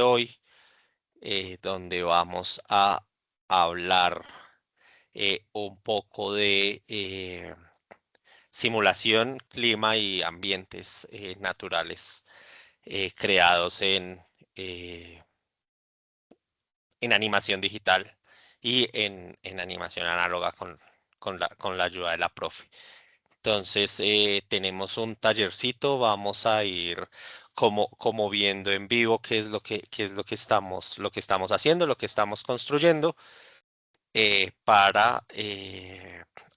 hoy, donde vamos a hablar un poco de simulación, clima y ambientes naturales creados eh, en animación digital y en animación análoga con la ayuda de la profe. Entonces, tenemos un tallercito, vamos a ir como viendo en vivo qué es lo que estamos haciendo, lo que estamos construyendo, para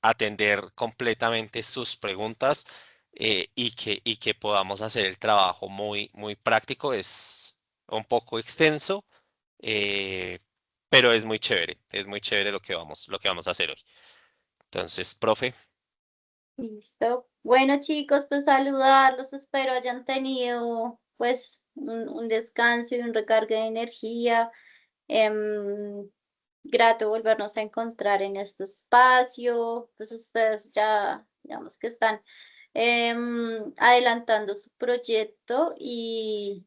atender completamente sus preguntas, y que podamos hacer el trabajo muy práctico. Es un poco extenso, eh, pero es muy chévere lo que vamos a hacer hoy. Entonces, profe. Listo. Bueno, chicos, pues saludarlos. Espero hayan tenido pues un descanso y un recargue de energía. Em, Grato volvernos a encontrar en este espacio. Pues ustedes ya, digamos que están adelantando su proyecto y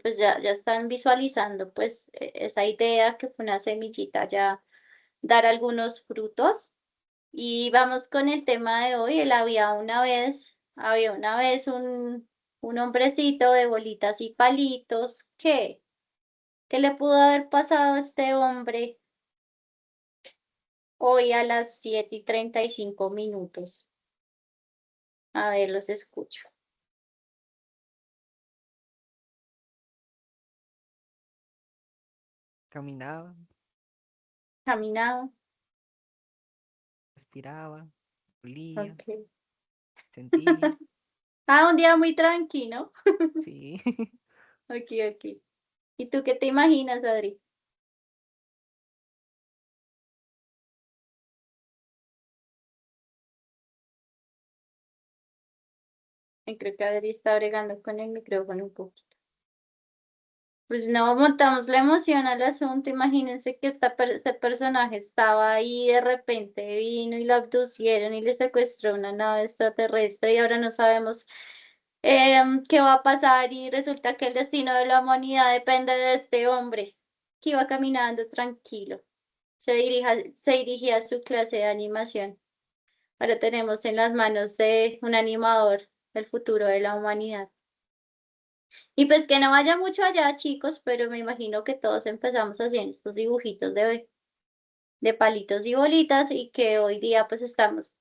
pues ya están visualizando pues esa idea que fue una semillita ya dar algunos frutos. Y vamos con el tema de hoy. Había una vez un hombrecito de bolitas y palitos. ¿Qué le pudo haber pasado a este hombre hoy a las 7:35? A ver, los escucho. Caminaba, Caminaba. respiraba, olía, Ok. sentía, Ah, un día muy tranquilo. sí. Ok, ok. ¿Y tú qué te imaginas, Adri? Creo que Adri está bregando con el micrófono un poco. Pues no montamos la emoción al asunto. Imagínense que ese personaje estaba ahí, de repente vino y lo abducieron y le secuestró una nave extraterrestre y ahora no sabemos qué va a pasar y resulta que el destino de la humanidad depende de este hombre que iba caminando tranquilo. Se dirigía a su clase de animación. Ahora tenemos en las manos de un animador el futuro de la humanidad. Y pues que no vaya mucho allá, chicos, pero me imagino que todos empezamos haciendo estos dibujitos de palitos y bolitas y que hoy día pues estamos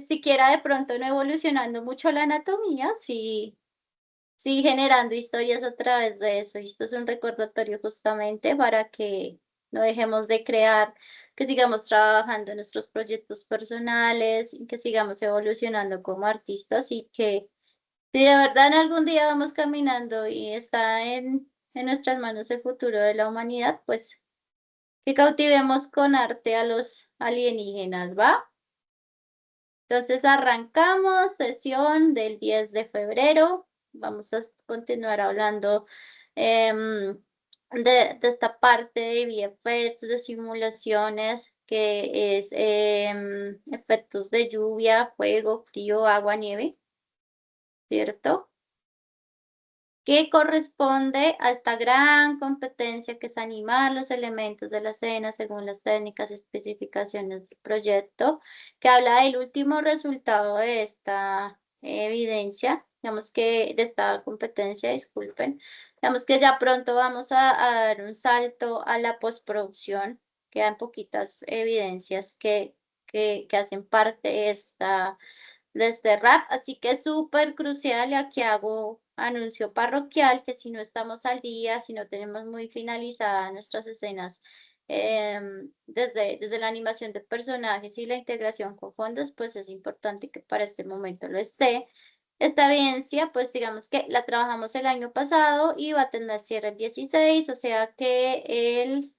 siquiera de pronto no evolucionando mucho la anatomía, sí, sí generando historias a través de eso. Y esto es un recordatorio justamente para que no dejemos de crear, que sigamos trabajando en nuestros proyectos personales, y que sigamos evolucionando como artistas y que si de verdad en algún día vamos caminando y está en nuestras manos el futuro de la humanidad, pues que cautivemos con arte a los alienígenas, ¿va? Entonces arrancamos sesión del 10 de febrero. Vamos a continuar hablando de esta parte de VFX, de simulaciones, que es efectos de lluvia, fuego, frío, agua, nieve, ¿cierto? Que corresponde a esta gran competencia que es animar los elementos de la escena según las técnicas y especificaciones del proyecto, que habla del último resultado de esta evidencia, digamos que de esta competencia, disculpen, digamos que ya pronto vamos a dar un salto a la postproducción, quedan poquitas evidencias que hacen parte de este rap, así que es súper crucial y aquí hago anuncio parroquial que si no estamos al día, si no tenemos muy finalizadas nuestras escenas desde la animación de personajes y la integración con fondos, pues es importante que para este momento lo esté. Esta evidencia, pues digamos que la trabajamos el año pasado y va a tener cierre el 16, o sea que el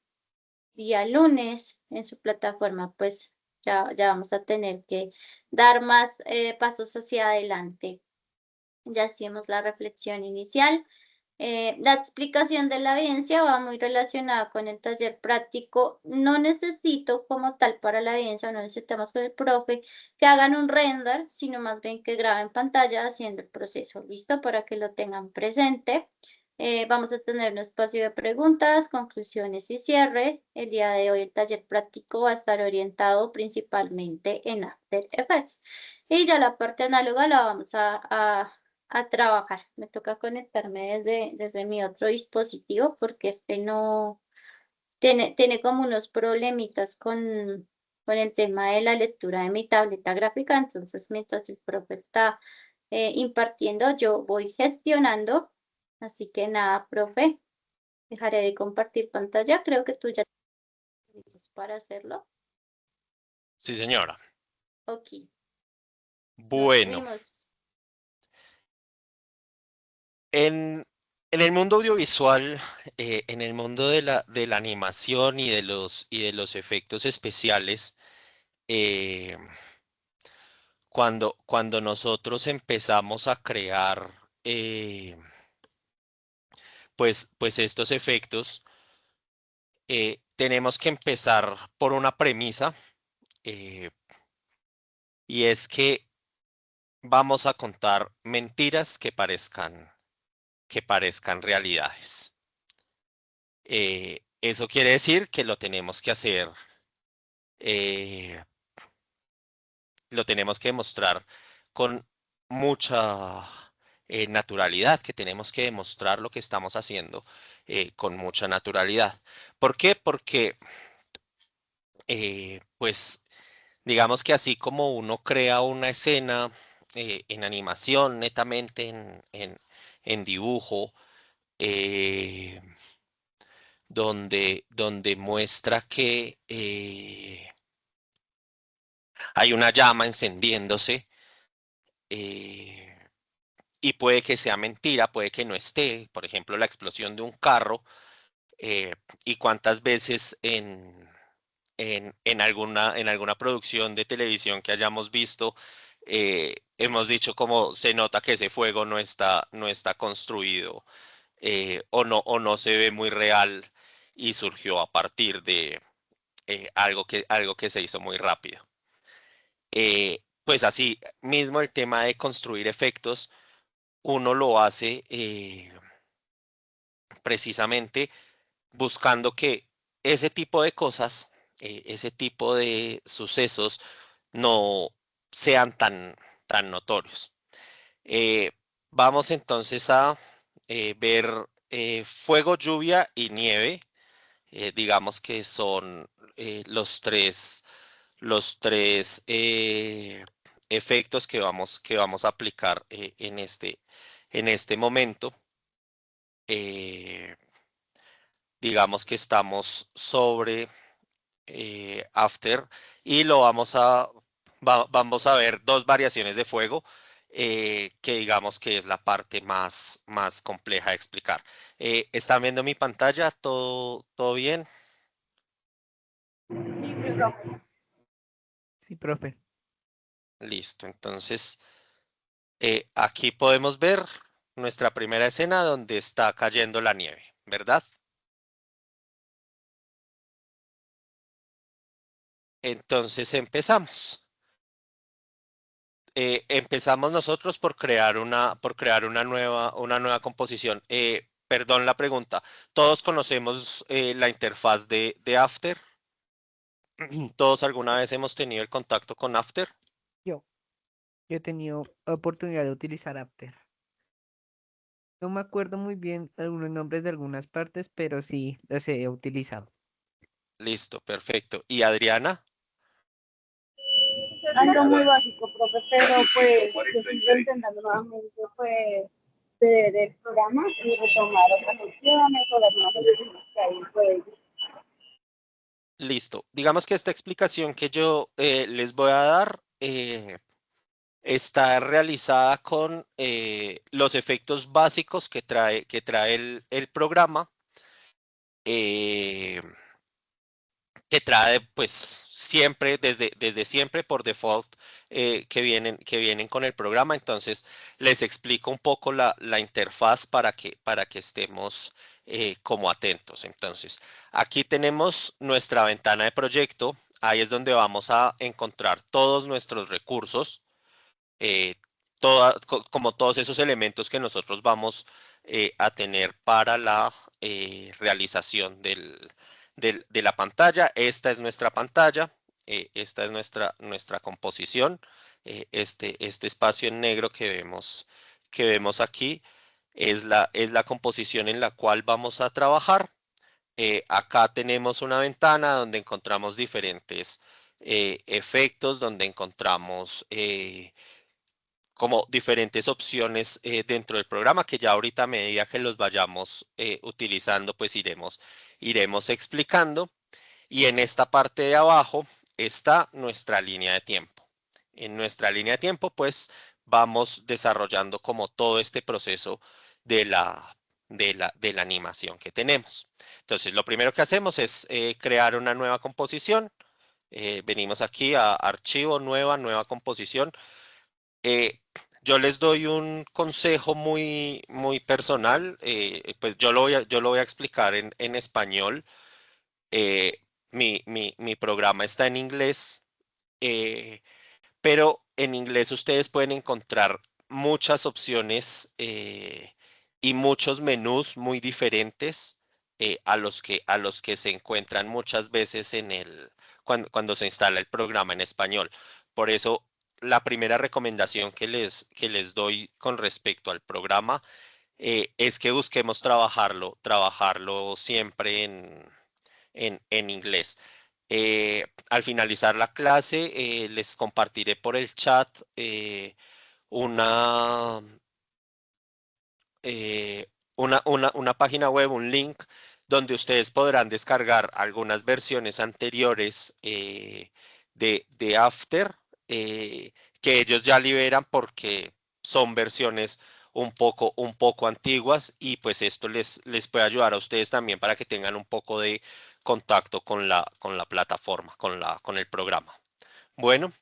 día lunes en su plataforma, pues ya vamos a tener que dar más pasos hacia adelante. Ya hicimos la reflexión inicial. La explicación de la evidencia va muy relacionada con el taller práctico. No necesito como tal para la evidencia, no necesitamos con el profe que hagan un render, sino más bien que graben pantalla haciendo el proceso. ¿Listo? Para que lo tengan presente. Vamos a tener un espacio de preguntas, conclusiones y cierre. El día de hoy el taller práctico va a estar orientado principalmente en After Effects. Y ya la parte análoga la vamos a trabajar. Me toca conectarme desde mi otro dispositivo porque este no tiene como unos problemitas con el tema de la lectura de mi tableta gráfica. Entonces, mientras el profe está impartiendo, yo voy gestionando. Así que nada, profe, dejaré de compartir pantalla. Creo que tú ya tienes para hacerlo. Sí, señora. Ok, nos Bueno, vimos. en el mundo audiovisual, en el mundo de la animación y de los efectos especiales, eh, cuando nosotros empezamos a crear pues estos efectos, tenemos que empezar por una premisa, eh, y es que vamos a contar mentiras que parezcan realidades. Eso quiere decir que eh, lo tenemos que demostrar con mucha naturalidad, que tenemos que demostrar lo que estamos haciendo con mucha naturalidad. ¿Por qué? Porque, pues, digamos que así como uno crea una escena en animación, netamente en dibujo, eh, donde muestra que hay una llama encendiéndose, eh, y puede que sea mentira, puede que no esté, por ejemplo, la explosión de un carro, y cuántas veces en alguna producción de televisión que hayamos visto, hemos dicho como se nota que ese fuego no está construido, o no se ve muy real y surgió a partir de algo que se hizo muy rápido. Pues así mismo el tema de construir efectos, uno lo hace precisamente buscando que ese tipo de cosas, ese tipo de sucesos no sean tan notorios. Eh, Vamos entonces a ver fuego, lluvia y nieve. Digamos que son los tres efectos que vamos a aplicar en este momento. Eh, digamos que estamos sobre After y vamos a ver dos variaciones de fuego, que digamos que es la parte más compleja de explicar. ¿Están viendo mi pantalla? Todo bien? Sí, profe. Sí, profe. Listo. Entonces, aquí podemos ver nuestra primera escena donde está cayendo la nieve, ¿verdad? Entonces empezamos. Empezamos nosotros por crear una nueva composición. Perdón la pregunta. ¿Todos conocemos la interfaz de After? ¿Todos alguna vez hemos tenido el contacto con After? Yo, yo he tenido oportunidad de utilizar After. No me acuerdo muy bien algunos nombres de algunas partes, pero sí los he utilizado. Listo, perfecto. ¿Y Adriana? Algo muy básico, profe, pero pues yo sigo intentando nuevamente pues ver el programa y retomar otras opciones o las nuevas opciones que hay pues. Listo. Digamos que esta explicación que yo les voy a dar está realizada con los efectos básicos que trae el programa. Eh, que trae pues siempre, desde siempre por default, que vienen con el programa. Entonces les explico un poco la interfaz para que estemos como atentos. Entonces aquí tenemos nuestra ventana de proyecto. Ahí es donde vamos a encontrar todos nuestros recursos, eh, como todos esos elementos que nosotros vamos a tener para la realización de la pantalla. Esta es nuestra pantalla, esta es nuestra composición. Este espacio en negro que vemos aquí es la composición en la cual vamos a trabajar. Acá tenemos una ventana donde encontramos diferentes efectos, donde encontramos como diferentes opciones dentro del programa, que ya ahorita a medida que los vayamos utilizando, pues iremos explicando. Y en esta parte de abajo está nuestra línea de tiempo. En nuestra línea de tiempo, pues vamos desarrollando como todo este proceso de la animación que tenemos. Entonces, lo primero que hacemos es crear una nueva composición. Venimos aquí a archivo, nueva composición. Yo les doy un consejo muy personal, pues yo lo voy a explicar en español. Mi programa está en inglés, pero en inglés ustedes pueden encontrar muchas opciones y muchos menús muy diferentes a los que se encuentran muchas veces cuando se instala el programa en español. Por eso, la primera recomendación que les doy con respecto al programa es que busquemos trabajarlo siempre en inglés. Al finalizar la clase, les compartiré por el chat una, eh, una página web, un link, donde ustedes podrán descargar algunas versiones anteriores de After, que ellos ya liberan porque son versiones un poco antiguas, y pues esto les puede ayudar a ustedes también para que tengan un poco de contacto con la plataforma, con el programa. Bueno,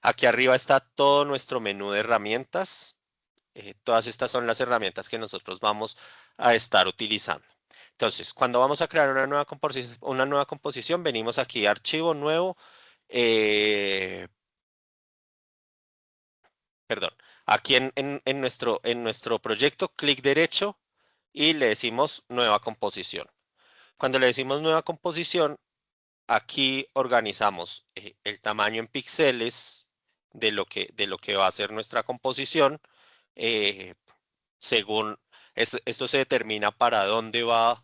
aquí arriba está todo nuestro menú de herramientas. Todas estas son las herramientas que nosotros vamos a estar utilizando. Entonces, cuando vamos a crear una nueva composición, venimos aquí a archivo nuevo, perdón, aquí en nuestro proyecto, clic derecho y le decimos nueva composición. Cuando le decimos nueva composición, aquí organizamos el tamaño en píxeles de lo que va a ser nuestra composición. eh, Según esto se determina para dónde va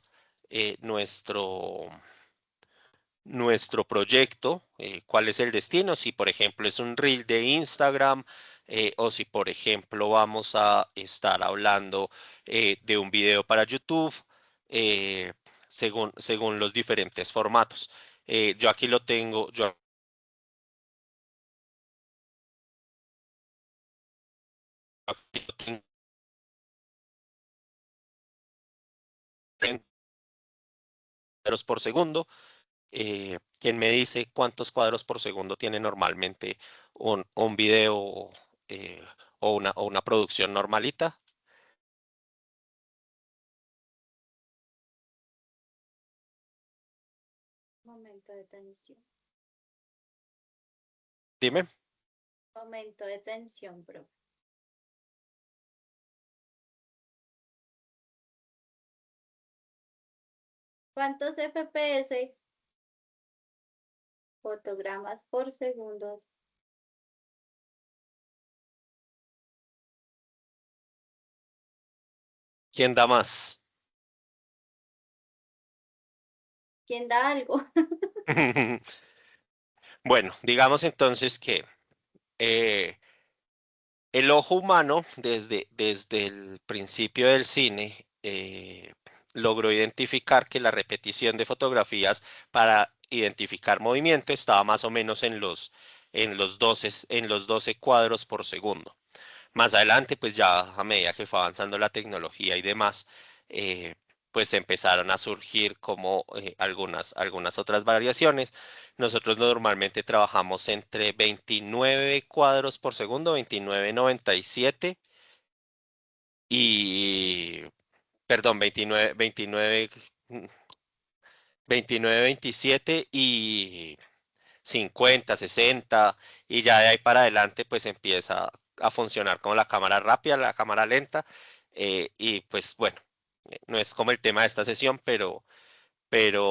nuestro proyecto, cuál es el destino. Si, por ejemplo, es un reel de Instagram, o si, por ejemplo, vamos a estar hablando de un video para YouTube, eh, según los diferentes formatos. Yo aquí lo tengo, yo aquí lo tengo en cuadros por segundo. ¿Quién me dice cuántos cuadros por segundo tiene normalmente un video o una producción normalita? Momento de tensión. Dime. Momento de tensión, bro. ¿Cuántos FPS? Fotogramas por segundo. ¿Quién da más? ¿Quién da algo? Bueno, digamos entonces que eh, el ojo humano, desde el principio del cine, logró identificar que la repetición de fotografías para identificar movimiento estaba más o menos en los 12 cuadros por segundo. Más adelante, pues ya a medida que fue avanzando la tecnología y demás, pues empezaron a surgir como algunas otras variaciones. Nosotros normalmente trabajamos entre 29 cuadros por segundo, 29.97 y, perdón, 29.27 y 50, 60 y ya de ahí para adelante pues empieza a funcionar como la cámara rápida, la cámara lenta y pues bueno, no es como el tema de esta sesión, pero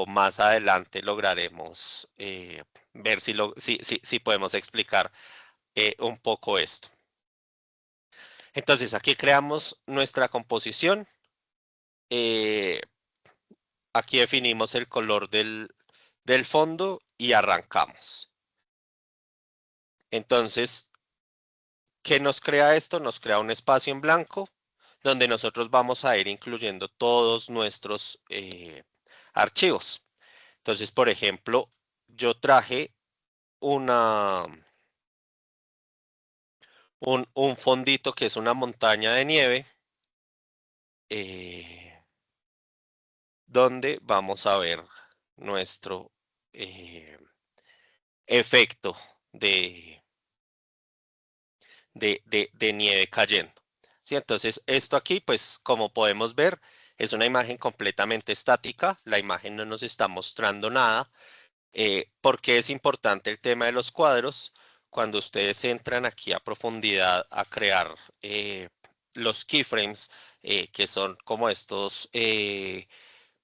más adelante lograremos ver si podemos explicar un poco esto. Entonces aquí creamos nuestra composición. Aquí definimos el color del fondo y arrancamos. Entonces, ¿qué nos crea esto? Nos crea un espacio en blanco donde nosotros vamos a ir incluyendo todos nuestros archivos. Entonces, por ejemplo, yo traje un fondito que es una montaña de nieve, donde vamos a ver nuestro efecto de nieve cayendo. ¿Sí? Entonces, esto aquí, pues como podemos ver, es una imagen completamente estática. La imagen no nos está mostrando nada. ¿Por qué es importante el tema de los cuadros? Cuando ustedes entran aquí a profundidad a crear los keyframes, que son como estos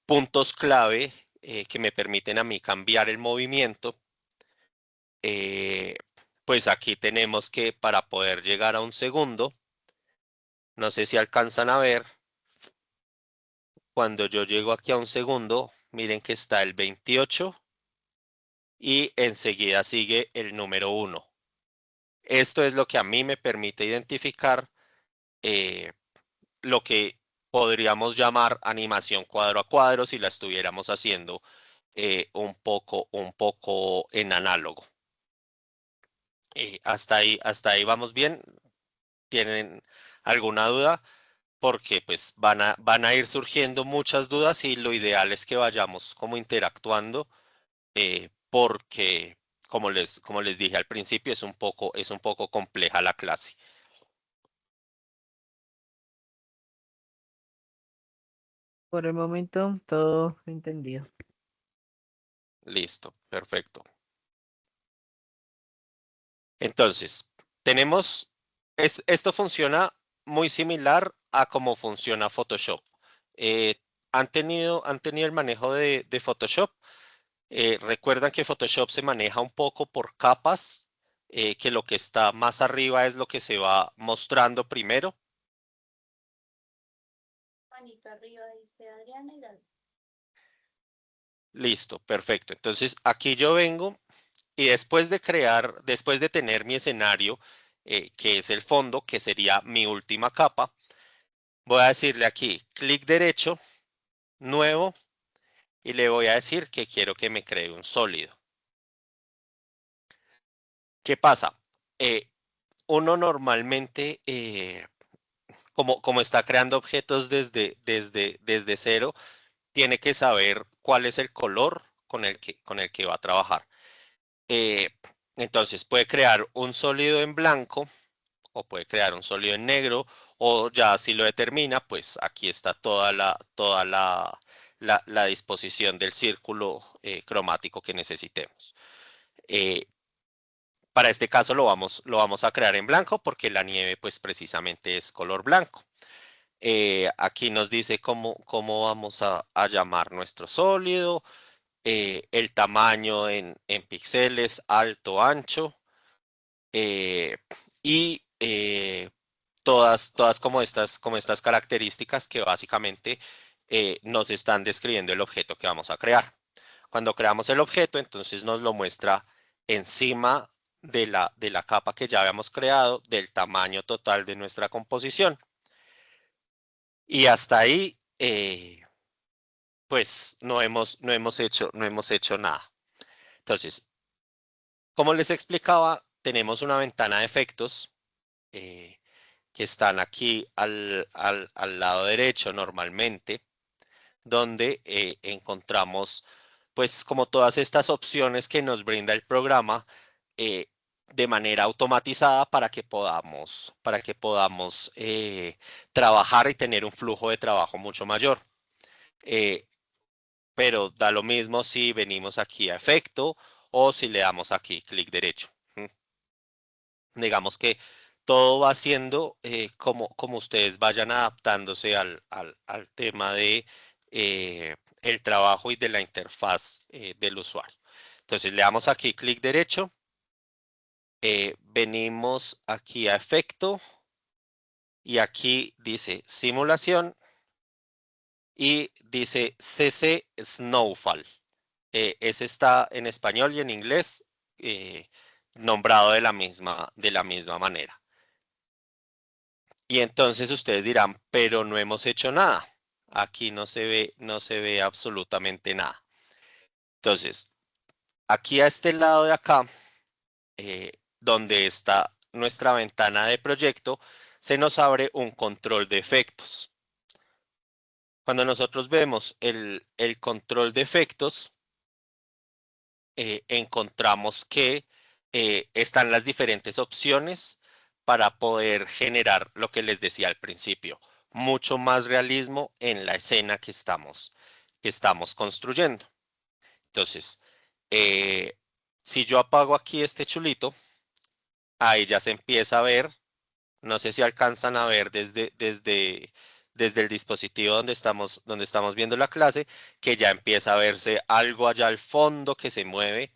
puntos clave que me permiten a mí cambiar el movimiento, pues aquí tenemos que para poder llegar a un segundo, no sé si alcanzan a ver, cuando yo llego aquí a un segundo, miren que está el 28 y enseguida sigue el número 1. Esto es lo que a mí me permite identificar lo que podríamos llamar animación cuadro a cuadro si la estuviéramos haciendo un poco en análogo. Hasta ahí vamos bien. ¿Tienen alguna duda? Porque pues van a ir surgiendo muchas dudas y lo ideal es que vayamos como interactuando porque como les dije al principio es un poco compleja la clase. Por el momento, todo entendido. Listo, perfecto. Entonces, tenemos, esto funciona muy similar a cómo funciona Photoshop. ¿Han tenido el manejo de Photoshop? Recuerdan que Photoshop se maneja un poco por capas, que lo que está más arriba es lo que se va mostrando primero. Manito arriba, dice Adriana y David. Listo, perfecto. Entonces aquí yo vengo y después de tener mi escenario, que es el fondo, que sería mi última capa, voy a decirle aquí, clic derecho, nuevo, y le voy a decir que quiero que me cree un sólido. ¿Qué pasa? Uno normalmente, como está creando objetos desde cero, tiene que saber cuál es el color con el que va a trabajar. Entonces puede crear un sólido en blanco o puede crear un sólido en negro o ya si lo determina, pues aquí está toda la disposición del círculo cromático que necesitemos. Para este caso lo vamos a crear en blanco porque la nieve pues precisamente es color blanco. Aquí nos dice cómo vamos a llamar nuestro sólido, el tamaño en píxeles, alto, ancho, y todas como estas características que básicamente nos están describiendo el objeto que vamos a crear. Cuando creamos el objeto, entonces nos lo muestra encima de la capa que ya habíamos creado, del tamaño total de nuestra composición. Y hasta ahí, pues no hemos hecho nada. Entonces, como les explicaba, tenemos una ventana de efectos que están aquí al lado derecho normalmente, donde encontramos pues como todas estas opciones que nos brinda el programa de manera automatizada para que podamos trabajar y tener un flujo de trabajo mucho mayor. Pero da lo mismo si venimos aquí a efecto o si le damos aquí clic derecho. Digamos que todo va siendo como ustedes vayan adaptándose al tema de el trabajo y de la interfaz del usuario. Entonces le damos aquí clic derecho, venimos aquí a efecto y aquí dice simulación y dice CC Snowfall. Ese está en español y en inglés nombrado de la misma manera. Y entonces ustedes dirán, pero no hemos hecho nada. Aquí no se ve absolutamente nada. Entonces, aquí a este lado de acá, donde está nuestra ventana de proyecto, se nos abre un control de efectos. Cuando nosotros vemos el control de efectos, encontramos que están las diferentes opciones para poder generar lo que les decía al principio, mucho más realismo en la escena que estamos construyendo. Entonces, si yo apago aquí este chulito, ahí ya se empieza a ver, no sé si alcanzan a ver desde el dispositivo donde estamos viendo la clase, que ya empieza a verse algo allá al fondo que se mueve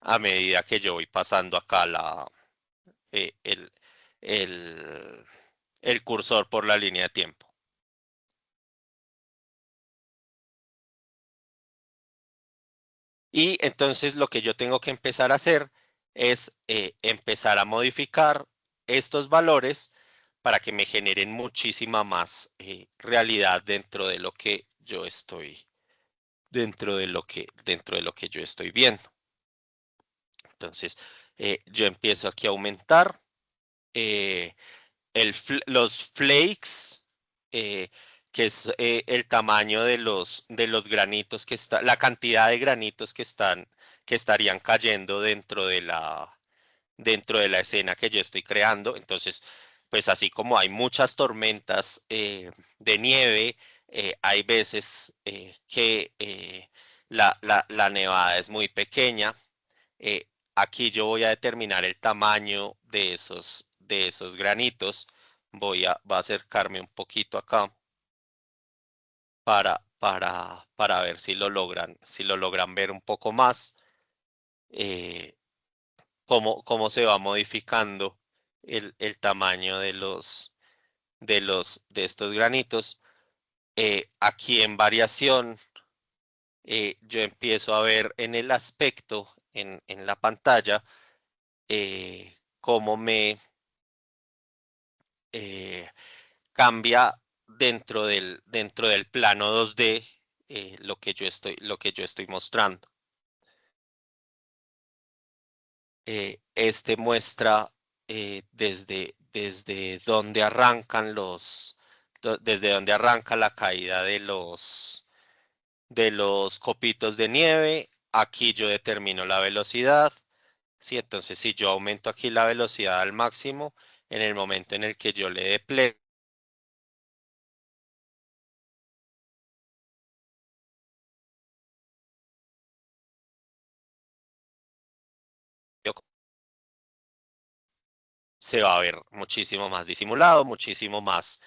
a medida que yo voy pasando acá eh, el, el cursor por la línea de tiempo. Y entonces lo que yo tengo que empezar a hacer es empezar a modificar estos valores para que me generen muchísima más realidad dentro de lo que yo estoy yo estoy viendo. Entonces, yo empiezo aquí a aumentar los flakes, que es el tamaño de los granitos la cantidad de granitos que estarían cayendo dentro de la escena que yo estoy creando. Entonces, pues así como hay muchas tormentas de nieve, hay veces que la nevada es muy pequeña. Aquí yo voy a determinar el tamaño de esos granitos. Voy a acercarme un poquito acá para ver si lo logran ver un poco más. Cómo se va modificando el tamaño de estos granitos. Aquí en variación, yo empiezo a ver en el aspecto, en la pantalla, cómo me cambia dentro del plano 2D lo que yo estoy mostrando. Este muestra desde donde arrancan desde donde arranca la caída de los copitos de nieve. Aquí yo determino la velocidad. Sí, entonces si yo aumento aquí la velocidad al máximo, en el momento en el que yo le dé play, se va a ver muchísimo más disimulado, muchísimo más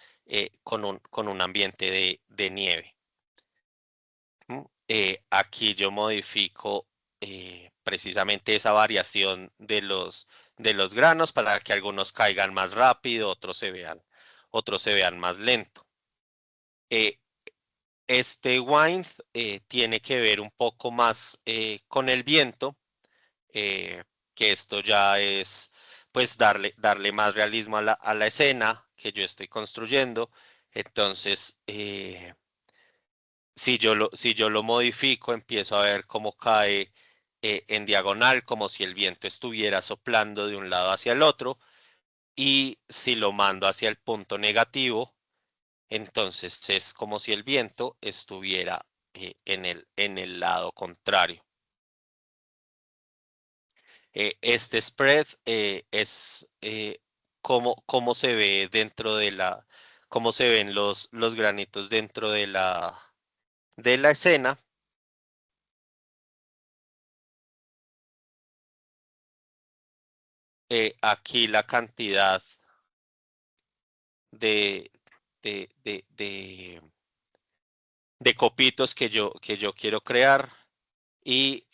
con un ambiente de nieve. Aquí yo modifico precisamente esa variación de los granos para que algunos caigan más rápido, otros se vean más lento. Este wind tiene que ver un poco más con el viento, que esto ya es pues darle más realismo a la escena que yo estoy construyendo. Entonces, si yo lo modifico, empiezo a ver cómo cae en diagonal, como si el viento estuviera soplando de un lado hacia el otro. Y si lo mando hacia el punto negativo, entonces es como si el viento estuviera en el lado contrario. Este spread es cómo se ve dentro de cómo se ven los granitos dentro de la escena. Aquí la cantidad de, de, de, de, de copitos que yo quiero crear y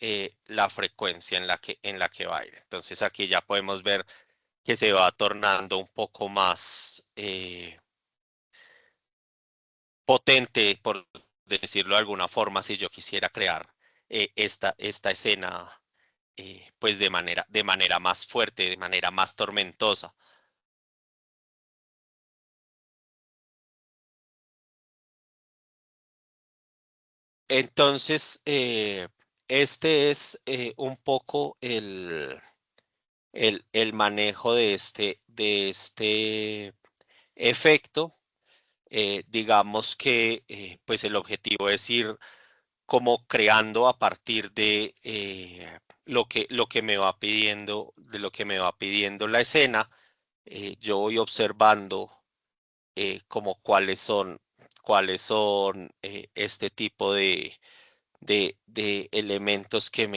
la frecuencia en la que va a ir. Entonces aquí ya podemos ver que se va tornando un poco más potente, por decirlo de alguna forma, si yo quisiera crear esta escena pues de manera más fuerte, de manera más tormentosa. Entonces, este es un poco el manejo de este efecto. Digamos que pues el objetivo es ir como creando a partir de lo que me va pidiendo, de lo que me va pidiendo la escena. Yo voy observando como cuáles son este tipo de elementos que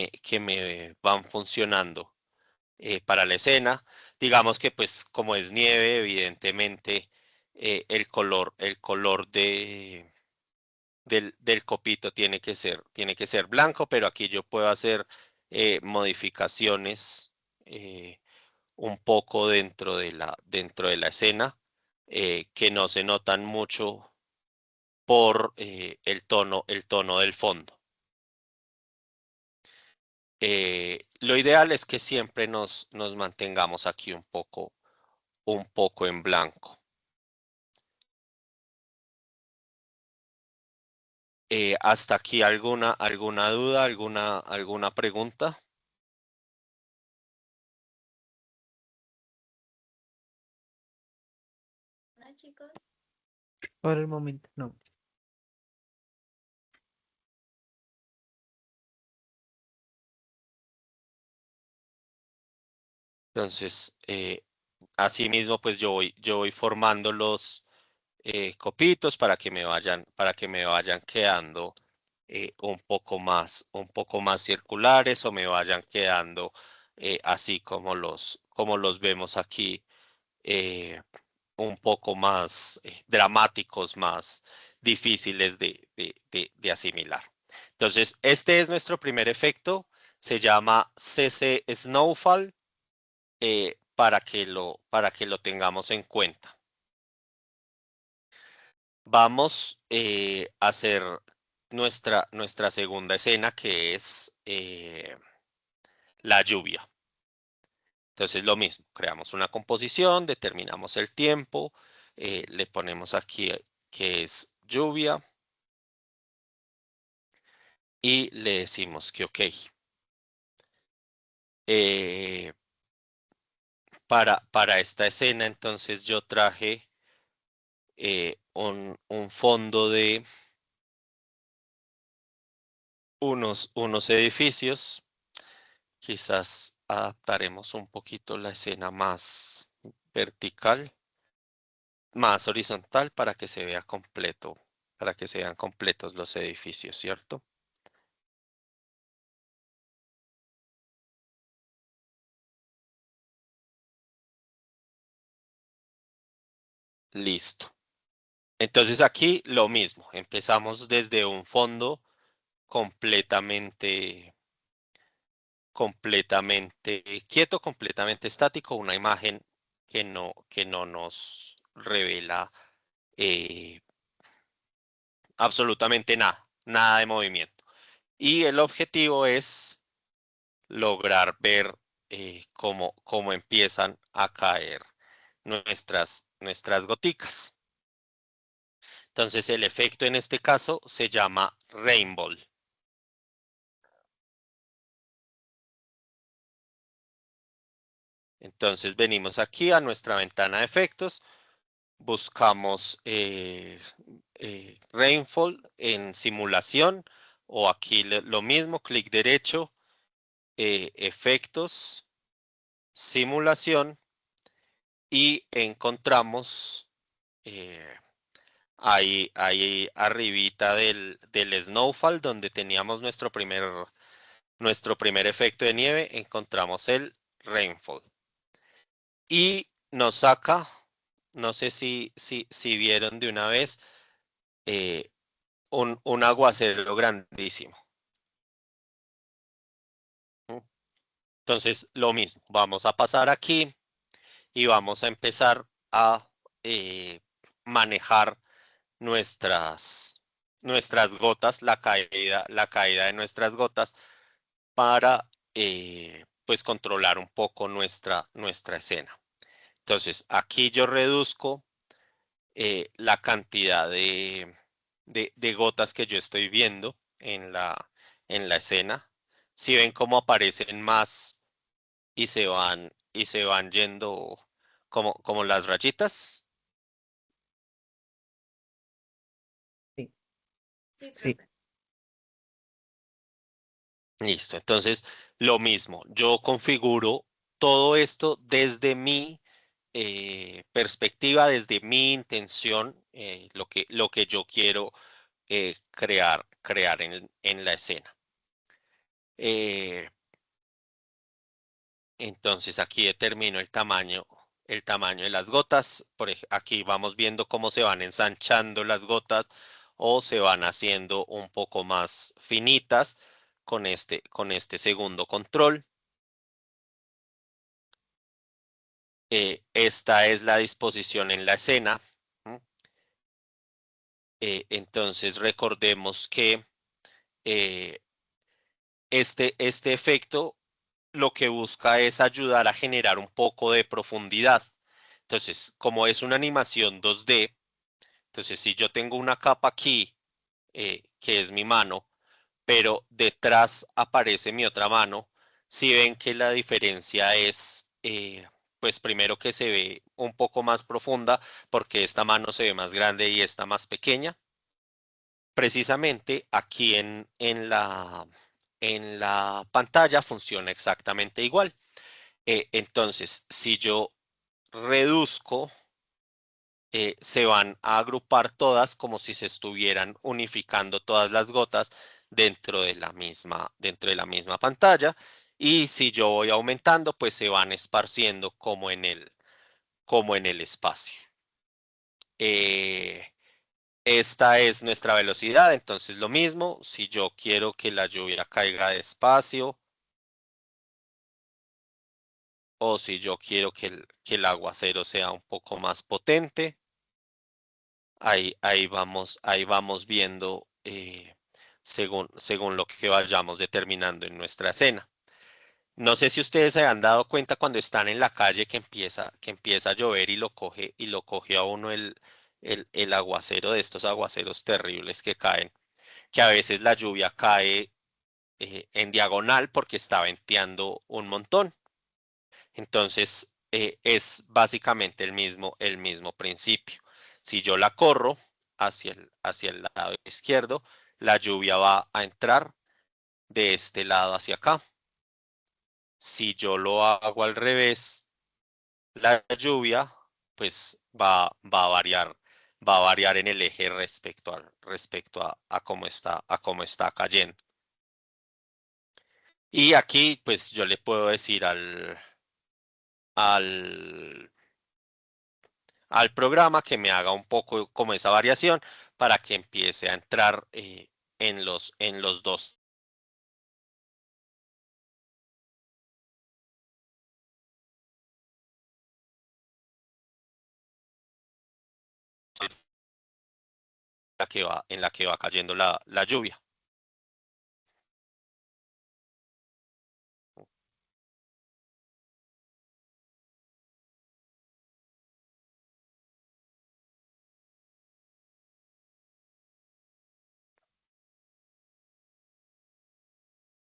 me van funcionando para la escena. Digamos que pues como es nieve, evidentemente el color del copito tiene que ser blanco, pero aquí yo puedo hacer modificaciones un poco dentro de la escena que no se notan mucho por el tono del fondo. Lo ideal es que siempre nos mantengamos aquí un poco en blanco. ¿Hasta aquí alguna duda, alguna pregunta? Hola, chicos. Por el momento, no. Entonces, asimismo, pues yo voy formando los copitos para que me vayan quedando un poco más circulares o me vayan quedando así como los vemos aquí, eh, un poco más dramáticos, más difíciles de asimilar. Entonces, este es nuestro primer efecto, se llama CC Snowfall, para que lo tengamos en cuenta. Vamos a hacer nuestra segunda escena, que es la lluvia. Entonces lo mismo, creamos una composición, determinamos el tiempo, le ponemos aquí que es lluvia y le decimos que ok. Para esta escena, entonces yo traje un fondo de unos edificios. Quizás adaptaremos un poquito la escena más vertical, más horizontal para que se vea completo, para que se vean completos los edificios, ¿cierto? Listo. Entonces aquí lo mismo, empezamos desde un fondo completamente, completamente quieto, completamente estático, una imagen que no nos revela eh, absolutamente nada, nada de movimiento. Y el objetivo es lograr ver cómo empiezan a caer nuestras goticas. Entonces el efecto en este caso se llama Rainbow. Entonces venimos aquí a nuestra ventana de efectos, buscamos Rainfall en simulación, o aquí lo mismo, clic derecho, efectos, simulación, y encontramos ahí arribita del Snowfall, donde teníamos nuestro primer efecto de nieve, encontramos el Rainfall. Y nos saca, no sé si vieron de una vez, un aguacero grandísimo. Entonces, lo mismo, vamos a pasar aquí y vamos a empezar a manejar nuestras gotas, la caída de nuestras gotas, para pues controlar un poco nuestra escena. Entonces, aquí yo reduzco la cantidad de gotas que yo estoy viendo en la escena. Si ven cómo aparecen más y se van yendo como las rayitas. Sí. Sí, profe. Listo. Entonces, lo mismo, yo configuro todo esto desde mi perspectiva, desde mi intención, lo que yo quiero crear en la escena. Entonces aquí determino el tamaño de las gotas. Aquí vamos viendo cómo se van ensanchando las gotas o se van haciendo un poco más finitas con este segundo control. Esta es la disposición en la escena. Entonces recordemos que este efecto lo que busca es ayudar a generar un poco de profundidad. Entonces, como es una animación 2D, entonces si yo tengo una capa aquí, que es mi mano, pero detrás aparece mi otra mano, si ven que la diferencia es, pues primero que se ve un poco más profunda, porque esta mano se ve más grande y esta más pequeña. Precisamente aquí en la pantalla funciona exactamente igual. Entonces, si yo reduzco, se van a agrupar todas como si se estuvieran unificando todas las gotas dentro de la misma pantalla. Y si yo voy aumentando, pues se van esparciendo como en el espacio. Esta es nuestra velocidad, entonces lo mismo, si yo quiero que la lluvia caiga despacio, o si yo quiero que el aguacero sea un poco más potente, ahí vamos viendo según lo que vayamos determinando en nuestra escena. No sé si ustedes se han dado cuenta cuando están en la calle que empieza a llover y lo coge a uno el aguacero, de estos aguaceros terribles que caen, que a veces la lluvia cae en diagonal porque está venteando un montón. Entonces, es básicamente el mismo principio. Si yo la corro hacia el lado izquierdo, la lluvia va a entrar de este lado hacia acá. Si yo lo hago al revés, la lluvia pues va a variar en el eje respecto a cómo está cayendo. Y aquí pues yo le puedo decir al programa que me haga un poco como esa variación para que empiece a entrar en los dos. En la que va cayendo la lluvia.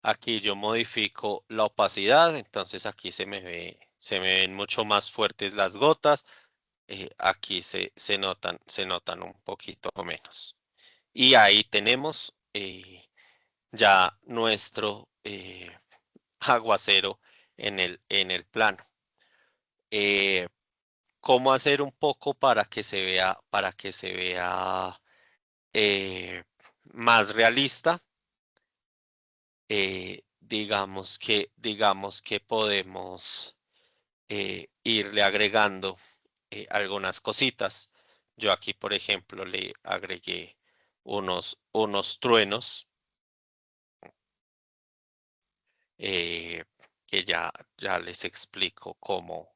Aquí yo modifico la opacidad, entonces aquí se me ven mucho más fuertes las gotas. aquí se notan un poquito menos. Y ahí tenemos ya nuestro aguacero en el plano. ¿Cómo hacer un poco para que se vea más realista? Digamos que podemos irle agregando algunas cositas. Yo aquí, por ejemplo, le agregué unos truenos que ya les explico cómo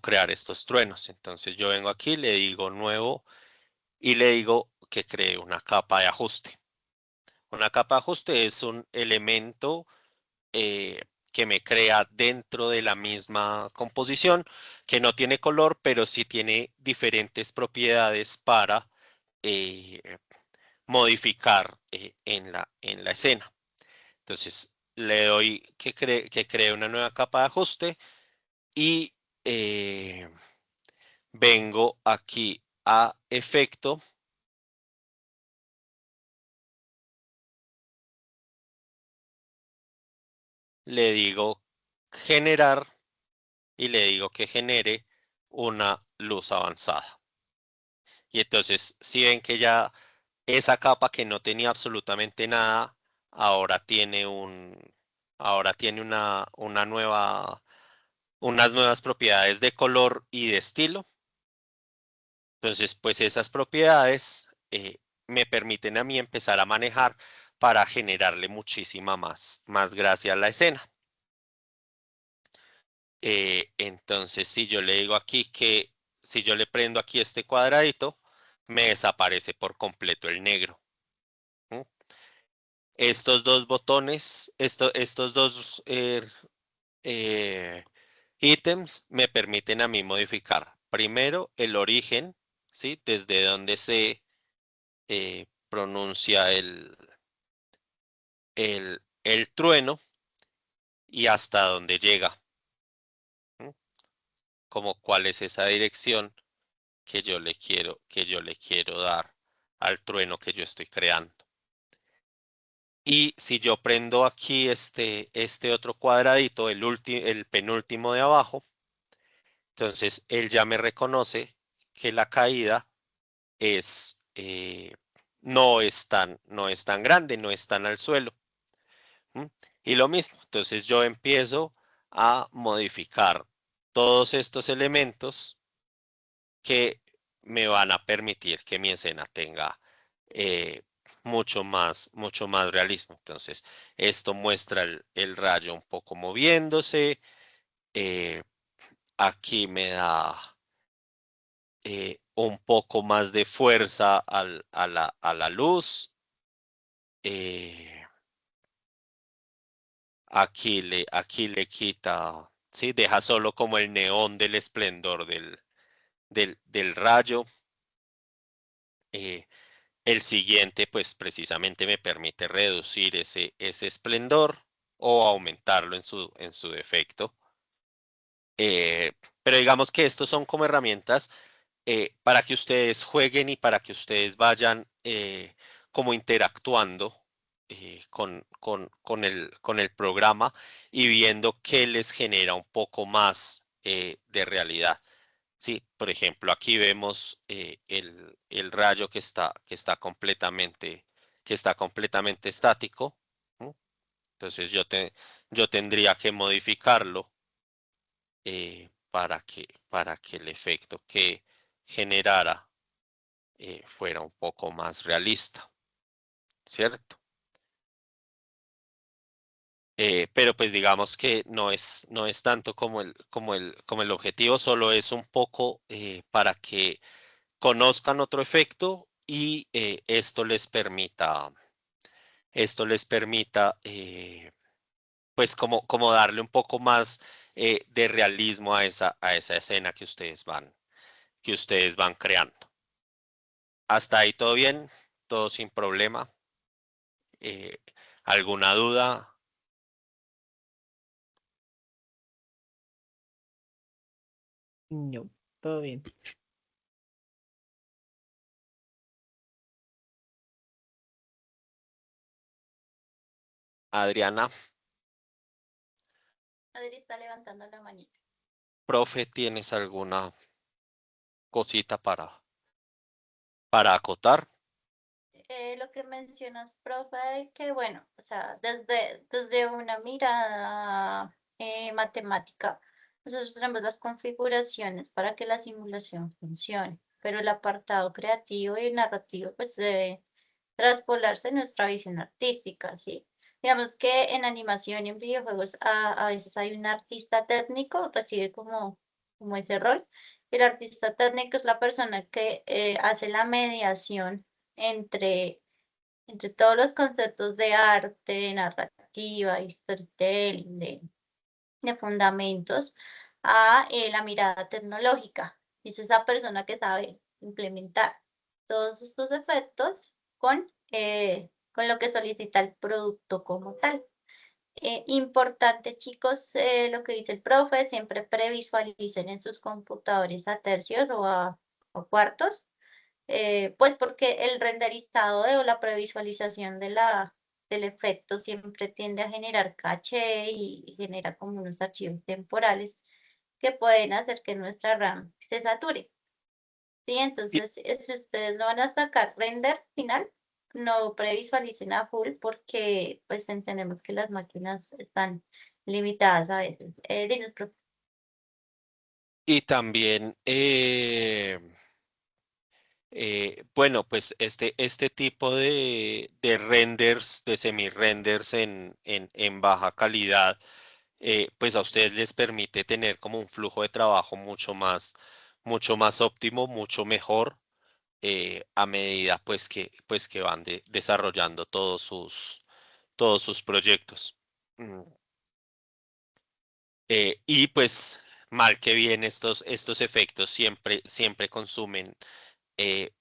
crear estos truenos. Entonces yo vengo aquí, le digo nuevo y le digo que cree una capa de ajuste. Una capa de ajuste es un elemento que me crea dentro de la misma composición, que no tiene color, pero sí tiene diferentes propiedades para eh, modificar en la escena. Entonces le doy que cree una nueva capa de ajuste y vengo aquí a efecto. Le digo generar y le digo que genere una luz avanzada. Y entonces, si ven que ya esa capa que no tenía absolutamente nada, ahora tiene unas nuevas propiedades de color y de estilo. Entonces, pues esas propiedades me permiten a mí empezar a manejar para generarle muchísima más gracia a la escena. Entonces, si yo le digo aquí si yo le prendo aquí este cuadradito, me desaparece por completo el negro. Estos dos botones, estos dos ítems me permiten a mí modificar primero el origen, ¿sí? Desde donde se pronuncia el trueno y hasta dónde llega. Como cuál es esa dirección que yo le quiero dar al trueno que yo estoy creando. Y si yo prendo aquí este otro cuadradito, el penúltimo de abajo, entonces él ya me reconoce que la caída no es tan grande, no es tan al suelo. Y lo mismo, entonces yo empiezo a modificar todos estos elementos que me van a permitir que mi escena tenga mucho más realismo. Entonces, esto muestra el rayo un poco moviéndose. Aquí me da un poco más de fuerza a la luz. Aquí le quita, ¿sí? Deja solo como el neón del esplendor del rayo. El siguiente, pues precisamente me permite reducir ese esplendor o aumentarlo en su defecto. Pero digamos que estos son como herramientas para que ustedes jueguen y para que ustedes vayan como interactuando con el programa y viendo qué les genera un poco más de realidad. Sí, por ejemplo, aquí vemos el rayo que está completamente estático. Entonces yo tendría que modificarlo para que el efecto que generara fuera un poco más realista, ¿cierto? Pero pues digamos que no es tanto como el objetivo, solo es un poco para que conozcan otro efecto y esto les permita pues como darle un poco más de realismo a esa escena que ustedes van creando. Hasta ahí todo bien, todo sin problema. ¿Alguna duda? No, todo bien. Adriana, Adri está levantando la manita. profe, ¿tienes alguna cosita para acotar? Lo que mencionas, profe, que bueno, o sea, desde una mirada matemática, nosotros tenemos las configuraciones para que la simulación funcione, pero el apartado creativo y narrativo pues debe traspolarse en nuestra visión artística, ¿sí? Digamos que en animación y en videojuegos a veces hay un artista técnico, recibe como ese rol. El artista técnico es la persona que hace la mediación entre, entre todos los conceptos de arte, narrativa, y storytelling, de fundamentos, a la mirada tecnológica. Es esa persona que sabe implementar todos estos efectos con lo que solicita el producto como tal. Importante, chicos, lo que dice el profe, siempre previsualicen en sus computadores a tercios o cuartos, pues porque el renderizado o la previsualización del efecto siempre tiende a generar caché y genera como unos archivos temporales que pueden hacer que nuestra RAM se sature. Sí, Y, entonces si ustedes no van a sacar render final, no previsualicen a full porque pues entendemos que las máquinas están limitadas a veces. Dinos, profe. y también, bueno, pues este tipo de renders, de semi-renders en baja calidad, pues a ustedes les permite tener como un flujo de trabajo mucho más óptimo, mucho mejor, a medida pues que van desarrollando todos sus proyectos. Mm, y pues mal que bien estos efectos siempre consumen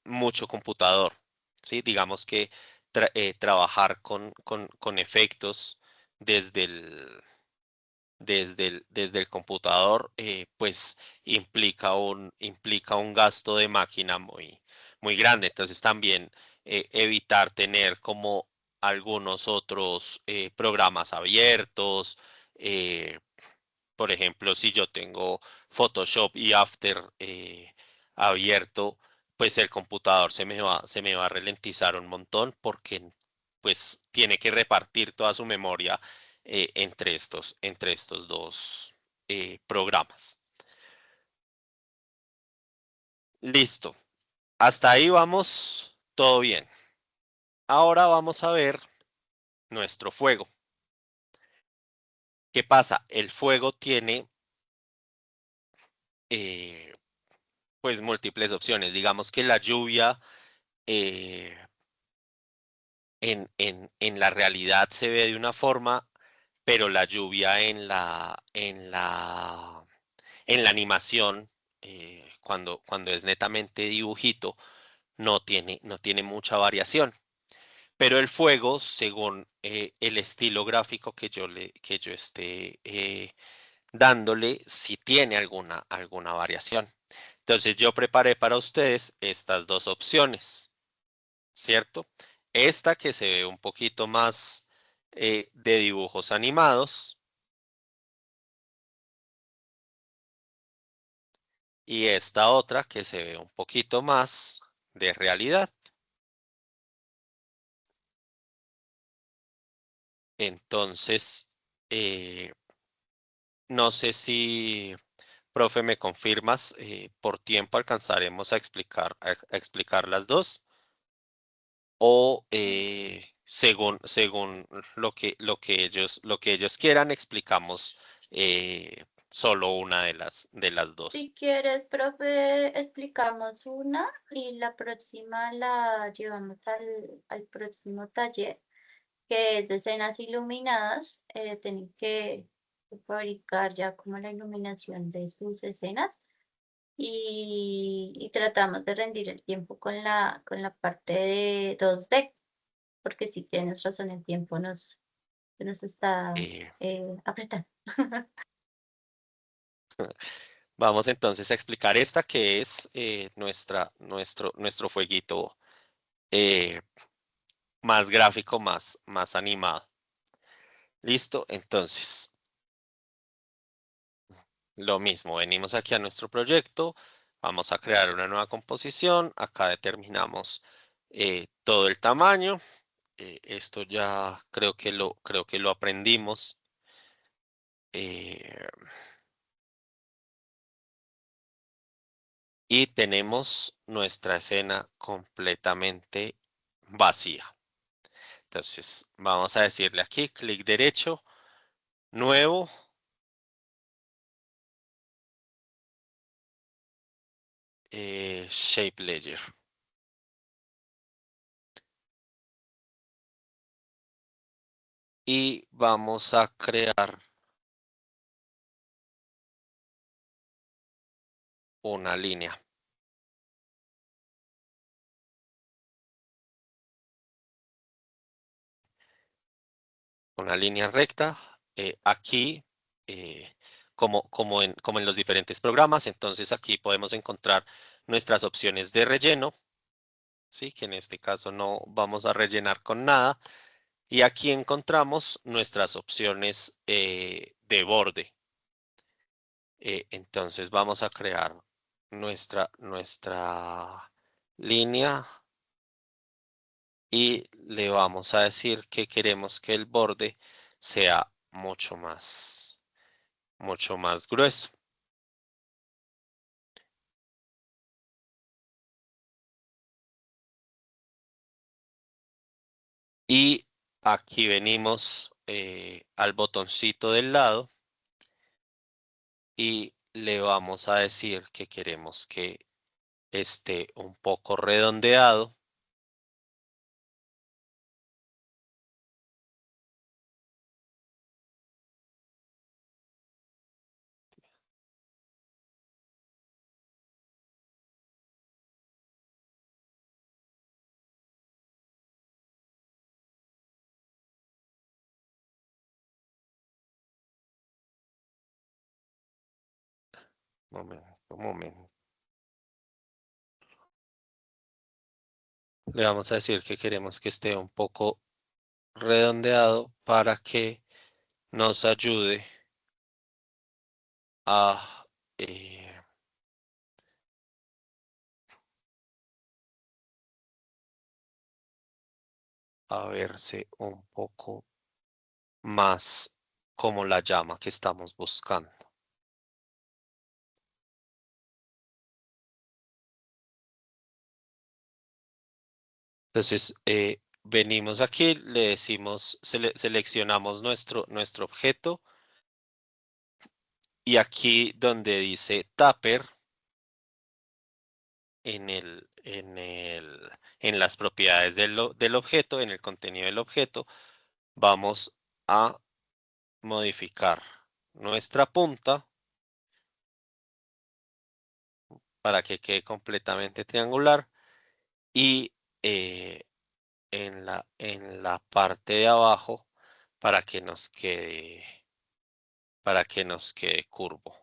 mucho computador, ¿sí? Digamos que trabajar con efectos desde desde el computador, pues implica un gasto de máquina muy grande. Entonces también evitar tener como algunos otros programas abiertos. eh, por ejemplo, si yo tengo Photoshop y After abierto, pues el computador se me va a ralentizar un montón porque pues tiene que repartir toda su memoria entre estos dos programas. Listo. Hasta ahí vamos todo bien. Ahora vamos a ver nuestro fuego. ¿Qué pasa? El fuego tiene eh, pues múltiples opciones. Digamos que la lluvia eh, en la realidad se ve de una forma, pero la lluvia en la animación, cuando es netamente dibujito, no tiene mucha variación. Pero el fuego, según el estilo gráfico que yo esté dándole, sí tiene alguna variación. Entonces yo preparé para ustedes estas dos opciones. ¿Cierto? Esta que se ve un poquito más de dibujos animados y esta otra que se ve un poquito más de realidad. Entonces, eh, no sé si, profe, me confirmas, por tiempo alcanzaremos a explicar las dos o según lo que ellos quieran, explicamos solo una de las dos. Si quieres, profe, explicamos una y la próxima la llevamos al próximo taller, que es de escenas iluminadas. Tienen que fabricar ya como la iluminación de sus escenas y tratamos de rendir el tiempo con la parte de 2D, porque si tienes razón, el tiempo nos está Eh, apretando. Vamos entonces a explicar esta que es nuestro fueguito más gráfico, más animado. ¿Listo? Entonces, lo mismo, venimos aquí a nuestro proyecto, vamos a crear una nueva composición, acá determinamos todo el tamaño. Esto ya creo que lo aprendimos. Y tenemos nuestra escena completamente vacía. Entonces, vamos a decirle aquí, clic derecho, nuevo. Shape Layer. Y vamos a crear una línea. Una línea recta. Aquí, como en los diferentes programas, entonces aquí podemos encontrar nuestras opciones de relleno. ¿Sí? Que en este caso no vamos a rellenar con nada. Y aquí encontramos nuestras opciones de borde. Entonces vamos a crear nuestra línea y le vamos a decir que queremos que el borde sea mucho más grueso. Y aquí venimos al botoncito del lado y le vamos a decir que queremos que esté un poco redondeado. Un momento. Le vamos a decir que queremos que esté un poco redondeado para que nos ayude a verse un poco más como la llama que estamos buscando. Entonces, venimos aquí, le decimos, seleccionamos nuestro objeto y aquí donde dice Tapper, en las propiedades del objeto, en el contenido del objeto, vamos a modificar nuestra punta para que quede completamente triangular y en la parte de abajo para que nos quede curvo.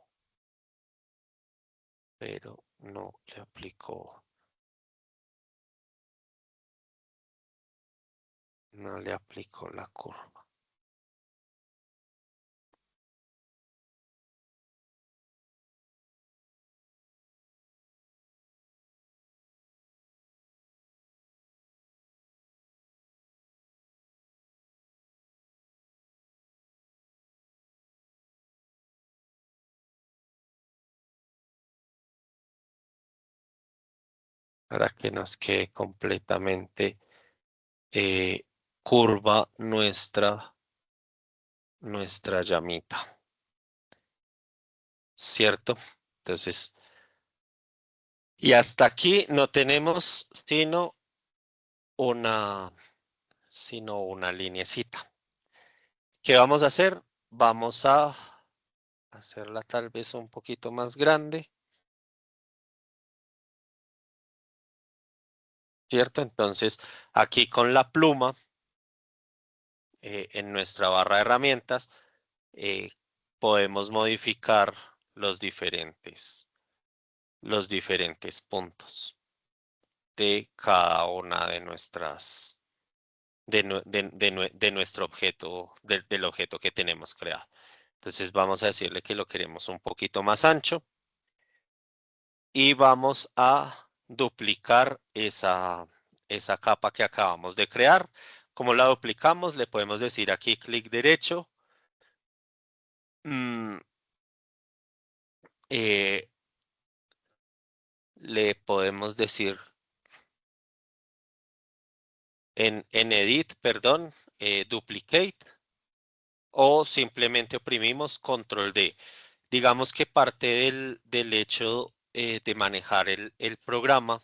Pero no le aplicó. No le aplicó la curva. Para que nos quede completamente curva nuestra llamita. ¿Cierto? Entonces, y hasta aquí no tenemos sino una linecita. ¿Qué vamos a hacer? Vamos a hacerla tal vez un poquito más grande. ¿Cierto? Entonces, aquí con la pluma, en nuestra barra de herramientas, podemos modificar los diferentes puntos de cada una de nuestras, de nuestro objeto, del objeto que tenemos creado. Entonces vamos a decirle que lo queremos un poquito más ancho y vamos a duplicar esa capa que acabamos de crear. Como la duplicamos, le podemos decir aquí clic derecho. Le podemos decir en Edit, perdón, Duplicate, o simplemente oprimimos Control D. Digamos que parte del hecho de manejar el programa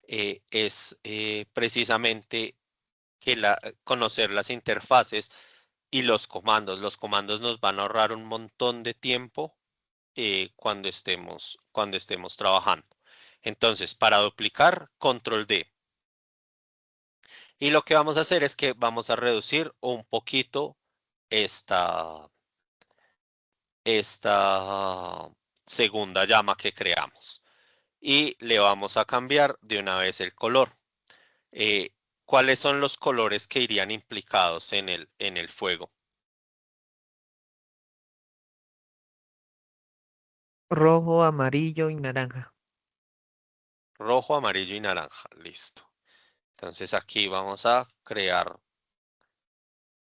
es precisamente que conocer las interfaces y los comandos. Los comandos nos van a ahorrar un montón de tiempo cuando estemos trabajando. Entonces, para duplicar, Control D. Y lo que vamos a hacer es que vamos a reducir un poquito esta segunda llama que creamos. Y le vamos a cambiar de una vez el color. ¿Cuáles son los colores que irían implicados en el fuego? Rojo, amarillo y naranja. Rojo, amarillo y naranja. Listo. Entonces aquí vamos a crear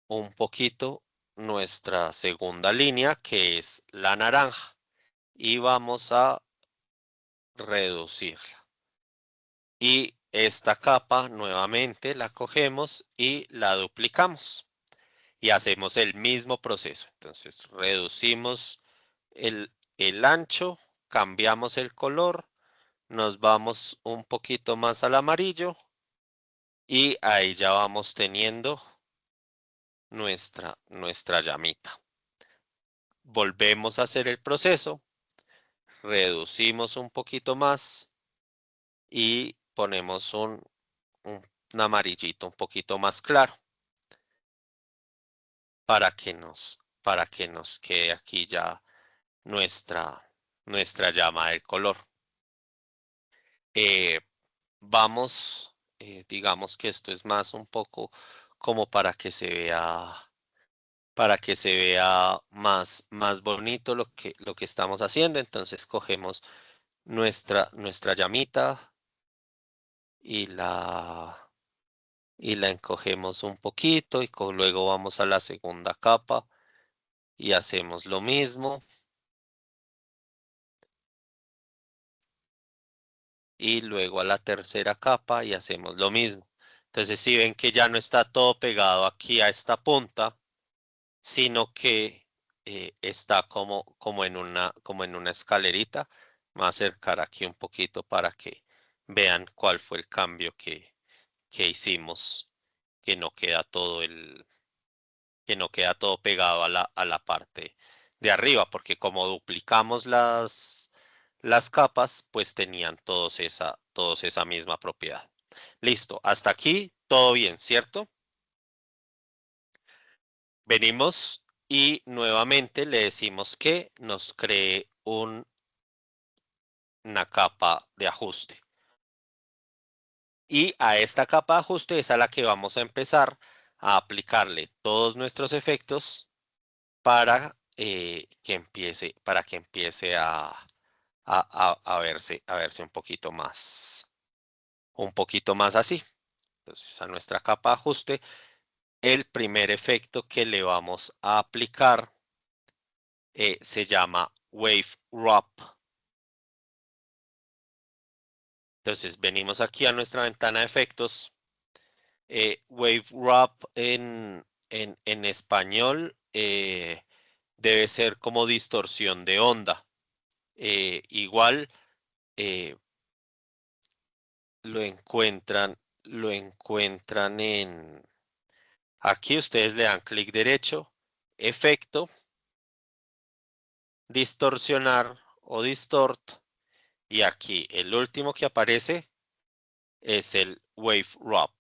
un poquito nuestra segunda línea, que es la naranja. Y vamos a reducirla. Y esta capa nuevamente la cogemos y la duplicamos. Y hacemos el mismo proceso. Entonces reducimos el ancho, cambiamos el color, nos vamos un poquito más al amarillo y ahí ya vamos teniendo nuestra llamita. Volvemos a hacer el proceso, reducimos un poquito más y ponemos un amarillito un poquito más claro para que nos quede aquí ya nuestra llama del color. Digamos que esto es más un poco como para que se vea más bonito lo que estamos haciendo. Entonces cogemos nuestra llamita y la encogemos un poquito y luego vamos a la segunda capa y hacemos lo mismo. Y luego a la tercera capa y hacemos lo mismo. Entonces si ven que ya no está todo pegado aquí a esta punta, sino que está como en una escalerita. Me voy a acercar aquí un poquito para que vean cuál fue el cambio que hicimos, que no queda pegado a la parte de arriba, porque como duplicamos las capas, pues tenían todos esa misma propiedad. Listo, hasta aquí todo bien, ¿cierto? Venimos y nuevamente le decimos que nos cree una capa de ajuste. Y a esta capa de ajuste es a la que vamos a empezar a aplicarle todos nuestros efectos para que empiece a verse un poquito más así. Entonces a nuestra capa de ajuste, el primer efecto que le vamos a aplicar se llama Wave Wrap. Entonces venimos aquí a nuestra ventana de efectos. Wave Wrap en español debe ser como distorsión de onda. Igual lo encuentran en... Aquí ustedes le dan clic derecho, efecto, distorsionar o distort. Y aquí el último que aparece es el Wave Wrap.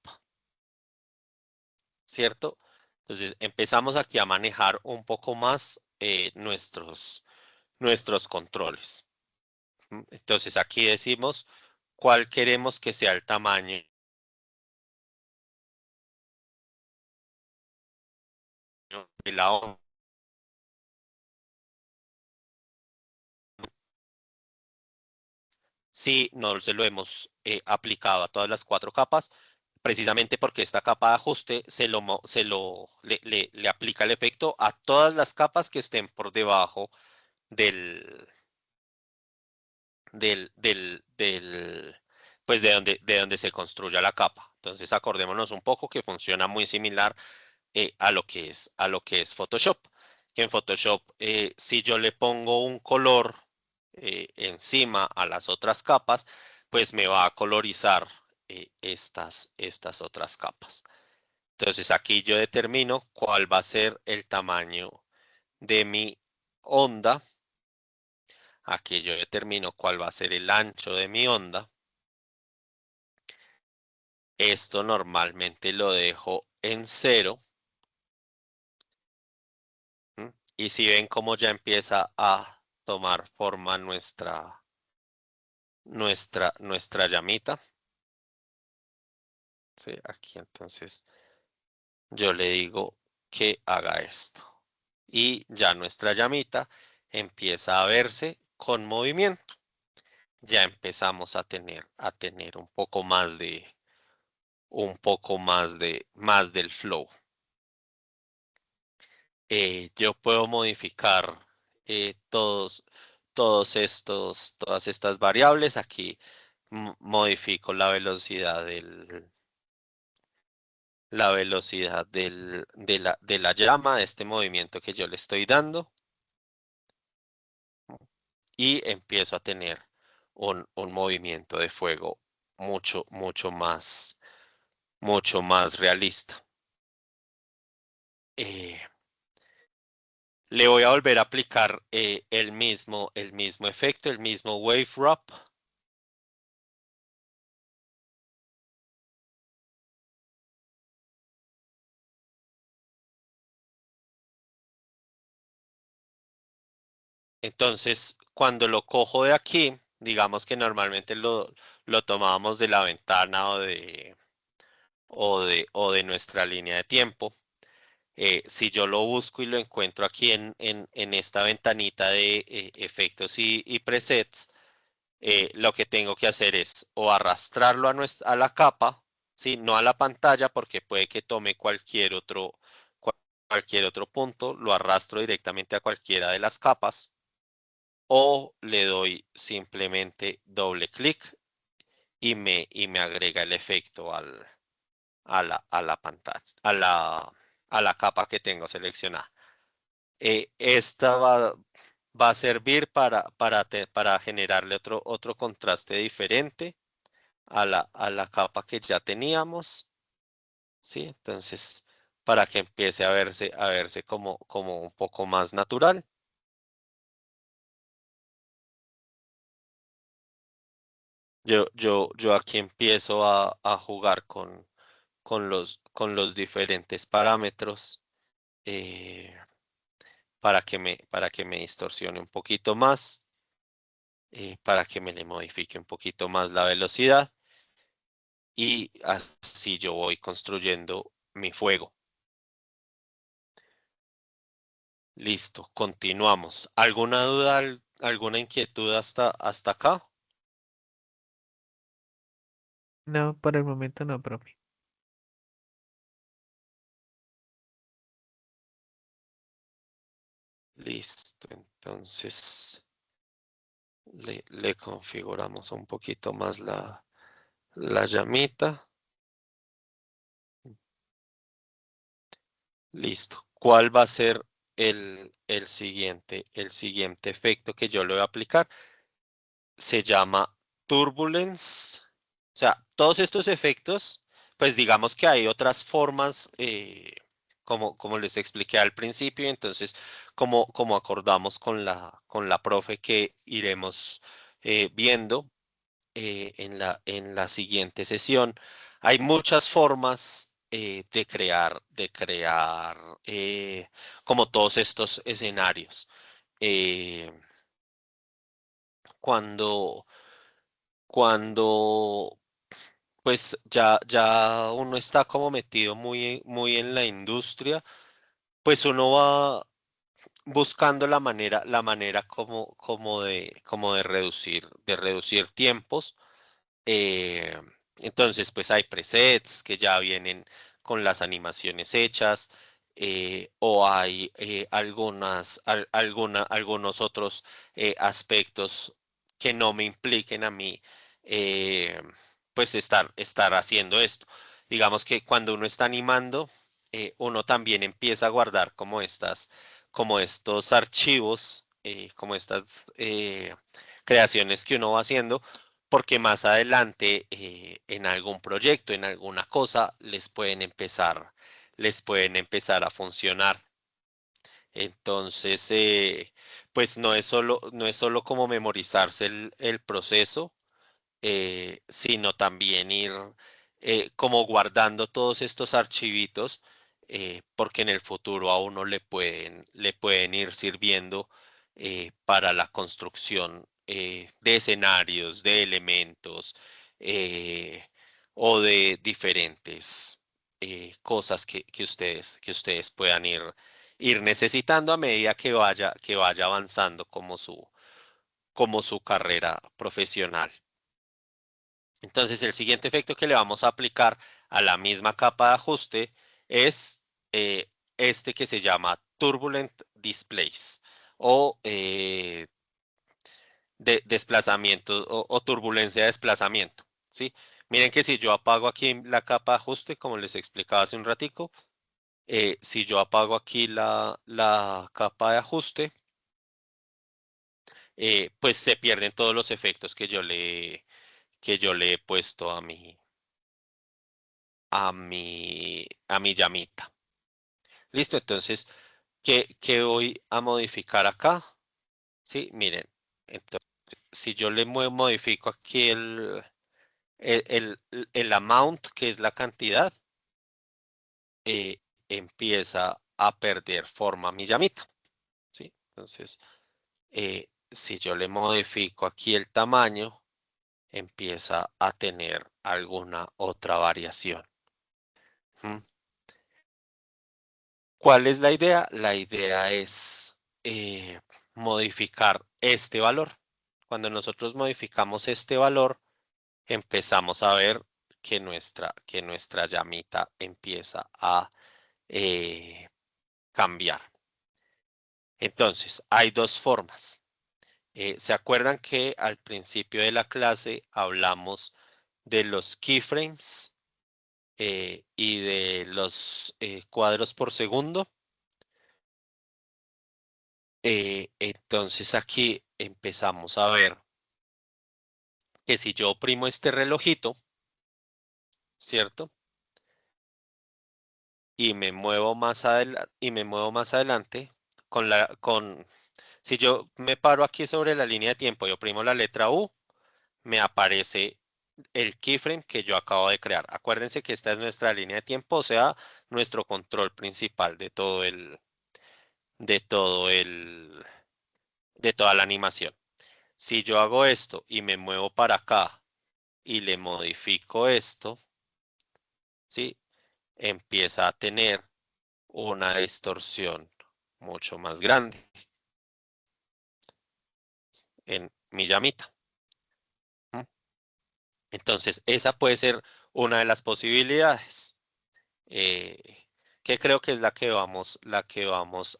¿Cierto? Entonces empezamos aquí a manejar un poco más nuestros nuestros controles. Entonces aquí decimos cuál queremos que sea el tamaño de la onda. Si no se lo hemos aplicado a todas las 4 capas, precisamente porque esta capa de ajuste le aplica el efecto a todas las capas que estén por debajo pues de donde se construya la capa. Entonces acordémonos un poco que funciona muy similar a lo que es Photoshop. Que en Photoshop, si yo le pongo un color encima a las otras capas, pues me va a colorizar estas otras capas. Entonces aquí yo determino cuál va a ser el tamaño de mi onda. Aquí yo determino cuál va a ser el ancho de mi onda. Esto normalmente lo dejo en 0. Y si ven cómo ya empieza a tomar forma nuestra llamita. Sí, aquí entonces yo le digo que haga esto. Y ya nuestra llamita empieza a verse con movimiento. Ya empezamos a tener más del flow. Yo puedo modificar todas estas variables. Aquí modifico la velocidad de la llama, de este movimiento que yo le estoy dando. Y empiezo a tener un movimiento de fuego mucho más realista. Le voy a volver a aplicar el mismo efecto, el mismo wave wrap. Entonces, cuando lo cojo de aquí, digamos que normalmente lo tomábamos de la ventana o de nuestra línea de tiempo. Si yo lo busco y lo encuentro aquí en esta ventanita de efectos y presets, lo que tengo que hacer es o arrastrarlo a la capa, ¿sí? No a la pantalla, porque puede que tome cualquier otro punto, lo arrastro directamente a cualquiera de las capas, o le doy simplemente doble clic y me agrega el efecto a la pantalla, a la capa que tengo seleccionada. Esta va a servir para generarle otro contraste diferente a la capa que ya teníamos. ¿Sí? Entonces, para que empiece a verse como un poco más natural. Yo aquí empiezo a jugar con los diferentes parámetros para que me distorsione un poquito más, para que me le modifique un poquito más la velocidad, y así yo voy construyendo mi fuego. Listo, continuamos. ¿Alguna duda, alguna inquietud hasta acá? No, por el momento no, profe. Listo, entonces le configuramos un poquito más la llamita. Listo. ¿Cuál va a ser el siguiente efecto que yo le voy a aplicar? Se llama Turbulence. O sea, todos estos efectos, pues digamos que hay otras formas, como les expliqué al principio. Entonces, como acordamos con la profe, que iremos viendo en la siguiente sesión, hay muchas formas de crear como todos estos escenarios. cuando pues ya uno está como metido muy en la industria, pues uno va buscando la manera como de reducir tiempos. eh, entonces, pues hay presets que ya vienen con las animaciones hechas, o hay algunos otros aspectos que no me impliquen a mí, eh, pues estar haciendo esto. Digamos que cuando uno está animando, uno también empieza a guardar como estos archivos, como estas creaciones que uno va haciendo, porque más adelante en algún proyecto, en alguna cosa, les pueden empezar a funcionar. Entonces, pues no es solo como memorizarse el proceso, sino también ir como guardando todos estos archivitos, porque en el futuro a uno le pueden ir sirviendo para la construcción de escenarios, de elementos, eh, o de diferentes cosas que ustedes puedan ir necesitando a medida que vaya avanzando como su carrera profesional. Entonces, el siguiente efecto que le vamos a aplicar a la misma capa de ajuste es este que se llama Turbulent Displace, o desplazamiento, o turbulencia de desplazamiento, ¿sí? Miren que si yo apago aquí la capa de ajuste, como les explicaba hace un ratico, si yo apago aquí la capa de ajuste, pues se pierden todos los efectos que yo le he puesto a mi llamita. Listo, entonces, ¿qué voy a modificar acá? Sí, miren, entonces, si yo modifico aquí el amount, que es la cantidad, empieza a perder forma mi llamita, ¿sí? Entonces, si yo le modifico aquí el tamaño, empieza a tener alguna otra variación. ¿Mm? ¿Cuál es la idea? La idea es modificar este valor. Cuando nosotros modificamos este valor, empezamos a ver que nuestra llamita empieza a cambiar. Entonces, hay dos formas. ¿Se acuerdan que al principio de la clase hablamos de los keyframes y de los cuadros por segundo? Entonces aquí empezamos a ver que si yo oprimo este relojito, ¿cierto? Y me muevo más adelante si yo me paro aquí sobre la línea de tiempo y oprimo la letra U, me aparece el keyframe que yo acabo de crear. Acuérdense que esta es nuestra línea de tiempo, o sea, nuestro control principal de toda la animación. Si yo hago esto y me muevo para acá y le modifico esto, ¿sí? Empieza a tener una distorsión mucho más grande en mi llamita. ¿Mm? Entonces, esa puede ser una de las posibilidades, eh, que creo que es la que vamos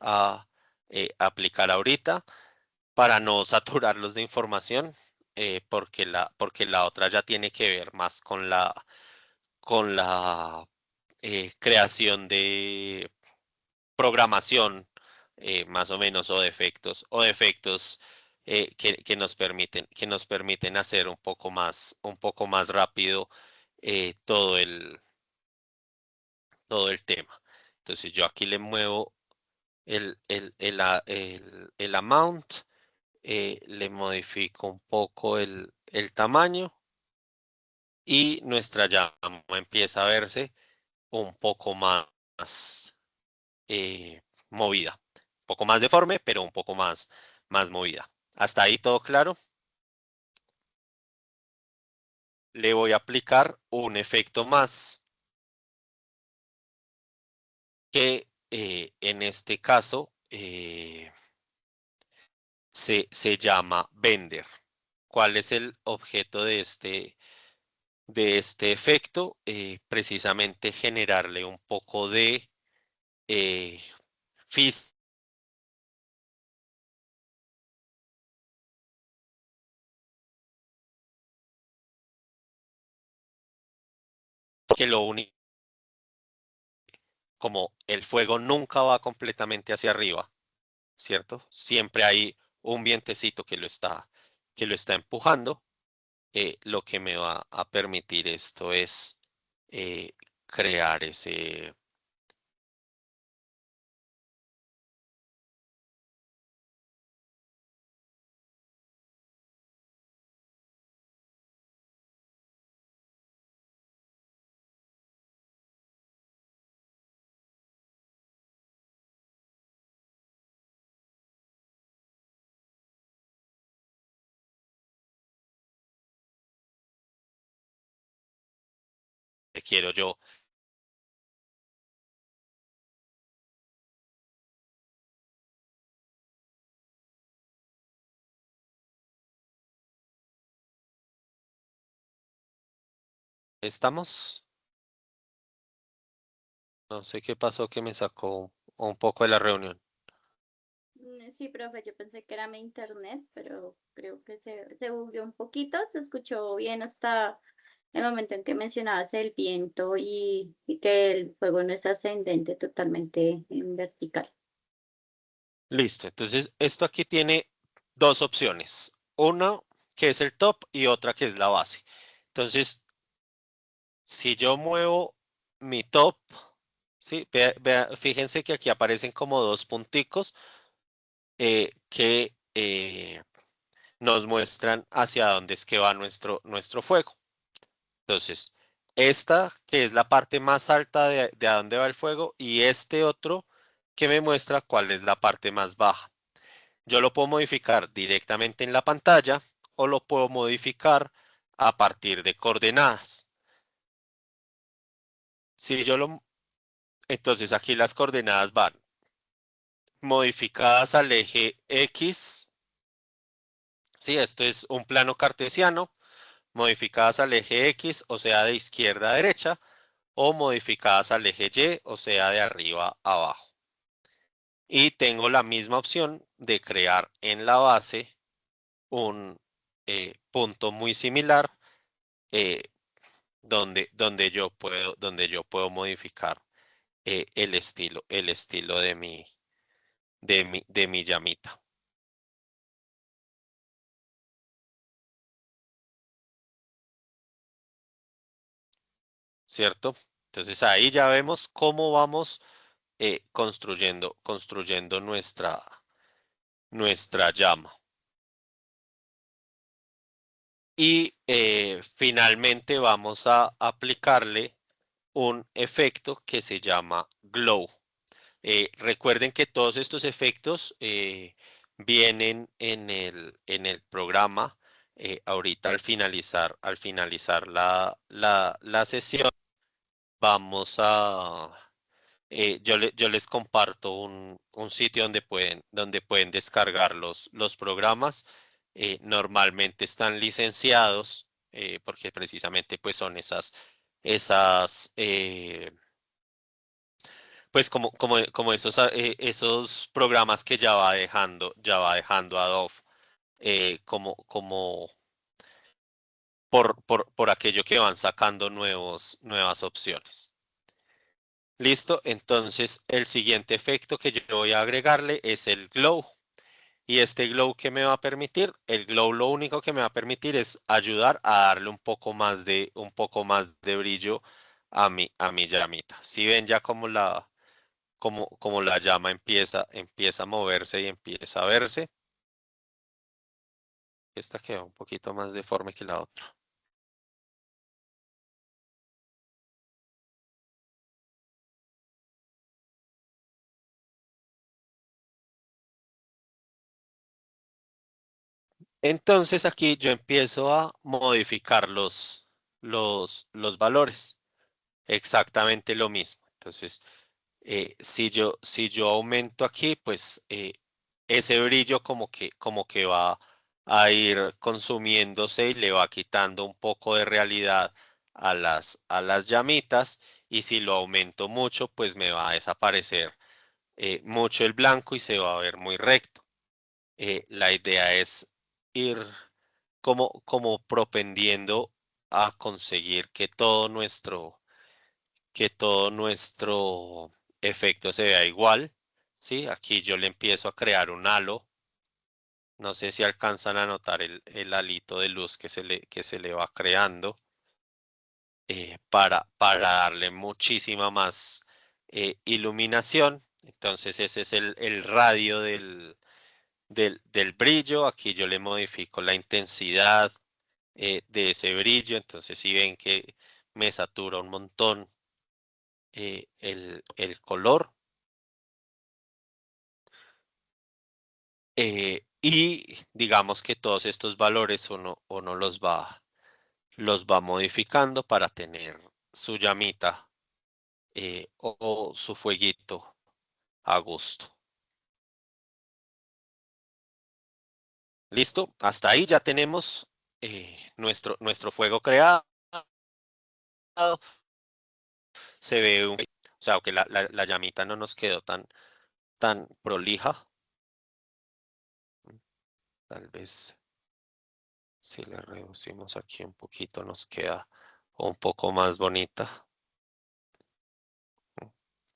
a aplicar ahorita para no saturarlos de información, porque la otra ya tiene que ver más con la creación de programación, más o menos, o de efectos que nos permiten hacer un poco más rápido todo el tema. Entonces yo aquí le muevo el amount, le modifico un poco el tamaño, y nuestra llama empieza a verse un poco más movida. Un poco más deforme, pero un poco más movida. ¿Hasta ahí todo claro? le voy a aplicar un efecto más que en este caso se llama Bender. ¿Cuál es el objeto de este efecto? Precisamente generarle un poco de física, que lo único, como el fuego nunca va completamente hacia arriba, ¿cierto? Siempre hay un vientecito que lo está empujando. Lo que me va a permitir esto es crear ese. Quiero yo. ¿Estamos? No sé qué pasó que me sacó un poco de la reunión. Sí, profe, yo pensé que era mi internet, pero creo que se bugueó un poquito, se escuchó bien hasta el momento en que mencionabas el viento y que el fuego no es ascendente, totalmente en vertical. Listo. Entonces, esto aquí tiene dos opciones. Una que es el top y otra que es la base. Entonces, si yo muevo mi top, ¿sí? Fíjense que aquí aparecen como dos punticos que nos muestran hacia dónde es que va nuestro fuego. Entonces, esta que es la parte más alta de a dónde va el fuego y este otro que me muestra cuál es la parte más baja. Yo lo puedo modificar directamente en la pantalla o lo puedo modificar a partir de coordenadas. Si yo lo, entonces aquí las coordenadas van modificadas al eje X. Sí, esto es un plano cartesiano, modificadas al eje X, o sea, de izquierda a derecha, o modificadas al eje Y, o sea, de arriba a abajo. Y tengo la misma opción de crear en la base un punto muy similar eh, donde yo puedo modificar el estilo de mi llamita. ¿Cierto? Entonces ahí ya vemos cómo vamos construyendo nuestra llama. Y finalmente vamos a aplicarle un efecto que se llama glow. Recuerden que todos estos efectos vienen en el programa. Ahorita al finalizar la sesión, vamos a, yo les comparto un sitio donde pueden descargar los programas. Normalmente están licenciados porque precisamente pues son pues como esos programas que ya va dejando Adobe como por aquello que van sacando nuevas opciones. Listo, entonces el siguiente efecto que yo voy a agregarle es el glow. Y este glow, ¿qué me va a permitir? El glow lo único que me va a permitir es ayudar a darle un poco más de brillo a mi llamita. Si ven ya como la llama empieza a moverse y empieza a verse. Esta queda un poquito más deforme que la otra. Entonces aquí yo empiezo a modificar los valores. Exactamente lo mismo. Entonces, si yo aumento aquí, pues ese brillo como que va a ir consumiéndose y le va quitando un poco de realidad a las llamitas, y si lo aumento mucho, pues me va a desaparecer mucho el blanco y se va a ver muy recto. La idea es ir como propendiendo a conseguir que todo nuestro efecto se vea igual, ¿sí? Aquí yo le empiezo a crear un halo. No sé si alcanzan a notar el halito de luz que se le va creando para darle muchísima más iluminación. Entonces ese es el radio del brillo. Aquí yo le modifico la intensidad de ese brillo. Entonces si ven que me satura un montón el color. Y digamos que todos estos valores uno los va modificando para tener su llamita o su fueguito a gusto. ¿Listo? Hasta ahí ya tenemos nuestro fuego creado. Se ve o sea, que la llamita no nos quedó tan prolija. Tal vez si le reducimos aquí un poquito nos queda un poco más bonita.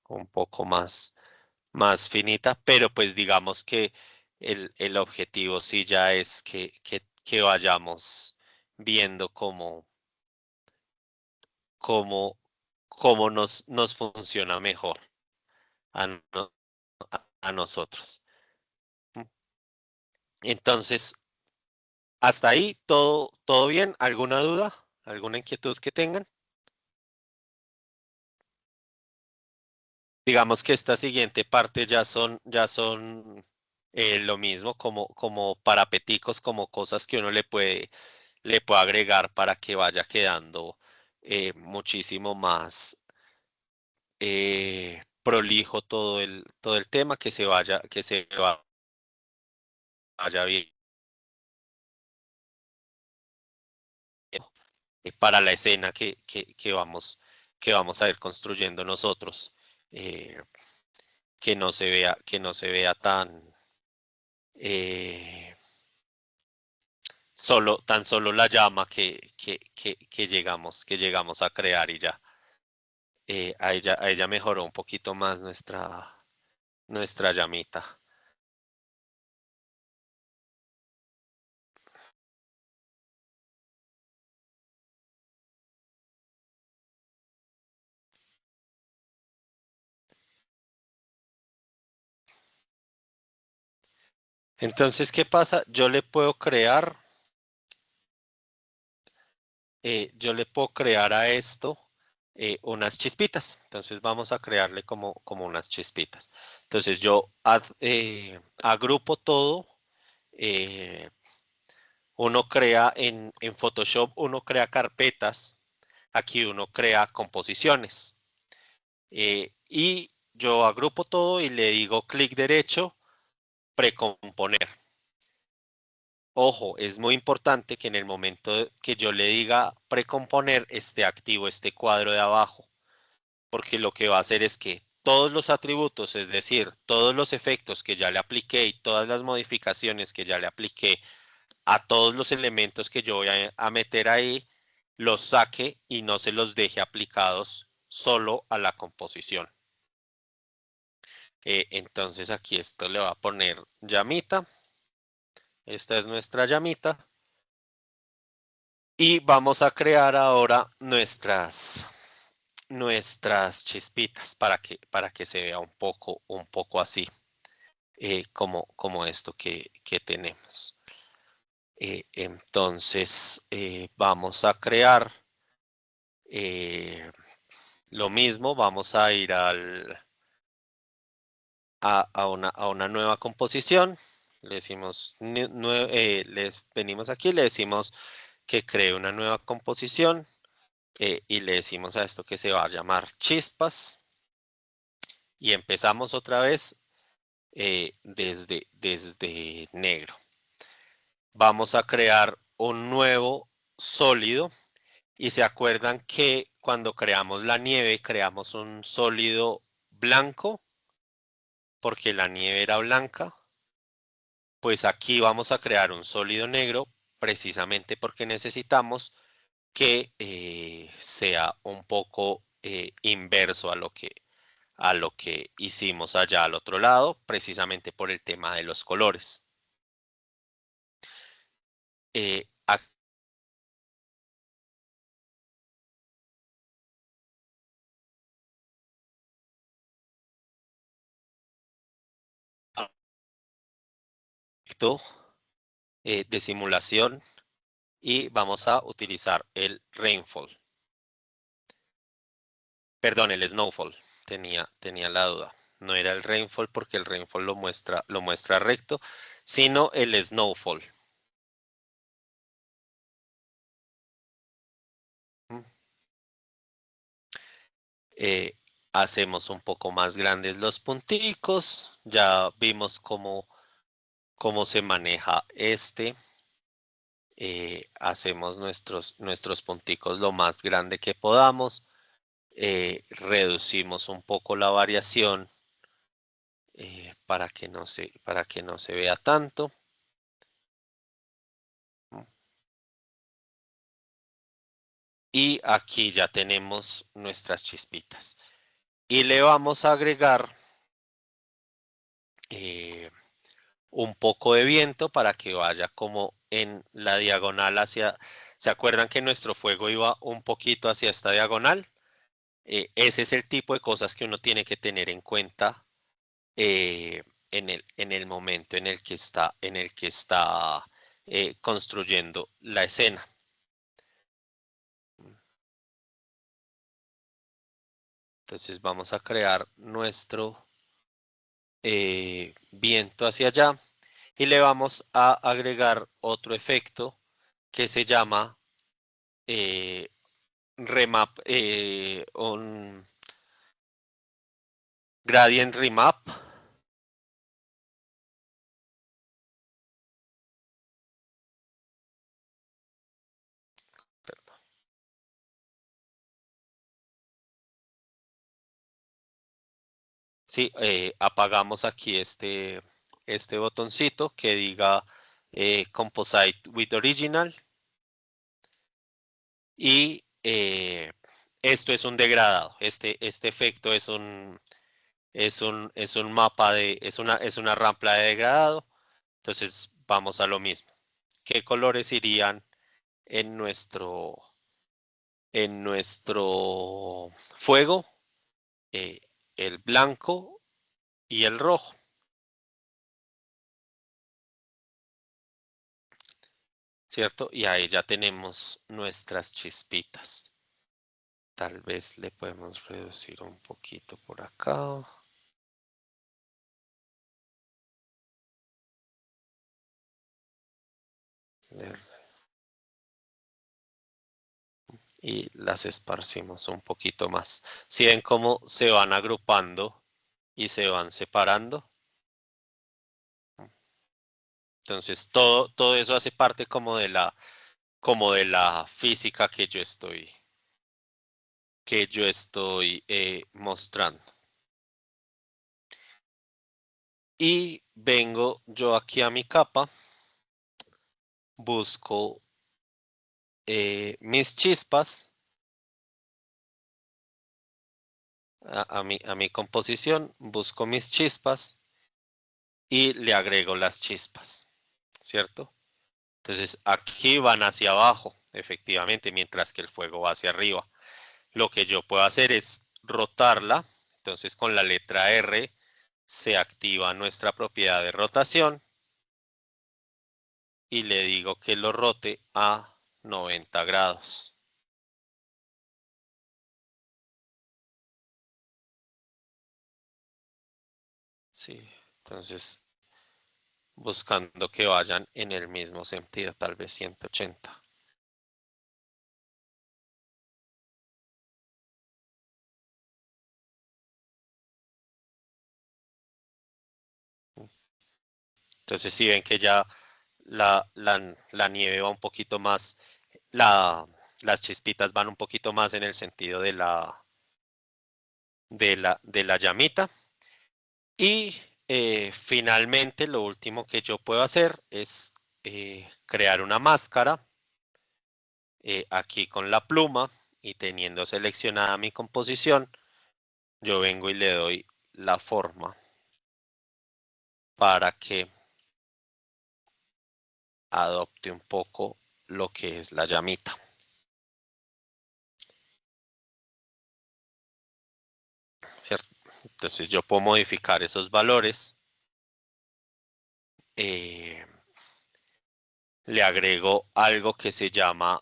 Un poco más finita, pero pues digamos que el objetivo sí ya es que vayamos viendo cómo, cómo nos funciona mejor a, no- a nosotros. Entonces, hasta ahí todo bien. ¿Alguna duda? ¿Alguna inquietud que tengan? Digamos que esta siguiente parte ya son lo mismo como parapeticos, como cosas que uno le puede agregar para que vaya quedando muchísimo más prolijo todo el tema, vaya bien para la escena que vamos a ir construyendo nosotros. eh, que no se vea eh, tan solo la llama que llegamos a crear y ya. Ahí ya mejoró un poquito más nuestra llamita. Entonces, ¿qué pasa? Yo le puedo crear a esto unas chispitas. Entonces vamos a crearle como unas chispitas. Entonces yo agrupo todo. Uno crea en Photoshop, uno crea carpetas. Aquí uno crea composiciones. Y yo agrupo todo y le digo clic derecho, precomponer. Ojo, es muy importante que en el momento que yo le diga precomponer esté activo este cuadro de abajo, porque lo que va a hacer es que todos los atributos, es decir, todos los efectos que ya le apliqué y todas las modificaciones que ya le apliqué a todos los elementos que yo voy a meter ahí, los saque y no se los deje aplicados solo a la composición. Entonces aquí esto le va a poner llamita. Esta es nuestra llamita. Y vamos a crear ahora nuestras chispitas para que se vea un poco así como esto que tenemos. Entonces vamos a crear lo mismo, vamos a ir a una nueva composición. Le decimos, les venimos aquí, le decimos que cree una nueva composición. y le decimos a esto que se va a llamar chispas. Y empezamos otra vez desde negro. Vamos a crear un nuevo sólido. Y se acuerdan que cuando creamos la nieve, creamos un sólido blanco, porque la nieve era blanca. Pues aquí vamos a crear un sólido negro, precisamente porque necesitamos que sea un poco inverso a lo que hicimos allá al otro lado, precisamente por el tema de los colores. Aquí de simulación y vamos a utilizar el rainfall. Perdón, el snowfall. Tenía la duda. No era el rainfall porque el rainfall lo muestra recto, sino el snowfall. Hacemos un poco más grandes los punticos. Ya vimos cómo se maneja este. Hacemos nuestros punticos lo más grande que podamos. Reducimos un poco la variación para que no se vea tanto. Y aquí ya tenemos nuestras chispitas. Y le vamos a agregar un poco de viento para que vaya como en la diagonal hacia... ¿Se acuerdan que nuestro fuego iba un poquito hacia esta diagonal? Ese es el tipo de cosas que uno tiene que tener en cuenta en el momento en el que está construyendo la escena. Entonces vamos a crear nuestro viento hacia allá y le vamos a agregar otro efecto que se llama remap, un gradient remap. Perdón. Sí, apagamos aquí este botoncito que diga Composite with Original. Y esto es un degradado. Este efecto es un mapa es una rampla de degradado. Entonces vamos a lo mismo. ¿Qué colores irían en nuestro fuego? El blanco y el rojo. ¿Cierto? Y ahí ya tenemos nuestras chispitas. Tal vez le podemos reducir un poquito por acá. Y las esparcimos un poquito más. Si ven cómo se van agrupando y se van separando. Entonces todo eso hace parte como de la física que yo estoy mostrando. Y vengo yo aquí a mi capa, busco mis chispas, a mi composición, busco mis chispas y le agrego las chispas, ¿cierto? Entonces aquí van hacia abajo, efectivamente, mientras que el fuego va hacia arriba. Lo que yo puedo hacer es rotarla. Entonces con la letra R se activa nuestra propiedad de rotación y le digo que lo rote a 90 grados. Sí, entonces buscando que vayan en el mismo sentido, tal vez 180. Entonces, si ven que ya la nieve va un poquito más, las chispitas van un poquito más en el sentido de la llamita. Y finalmente, lo último que yo puedo hacer es crear una máscara aquí con la pluma y teniendo seleccionada mi composición, yo vengo y le doy la forma para que adopte un poco lo que es la llamita. ¿Cierto? Entonces yo puedo modificar esos valores. Le agrego algo que se llama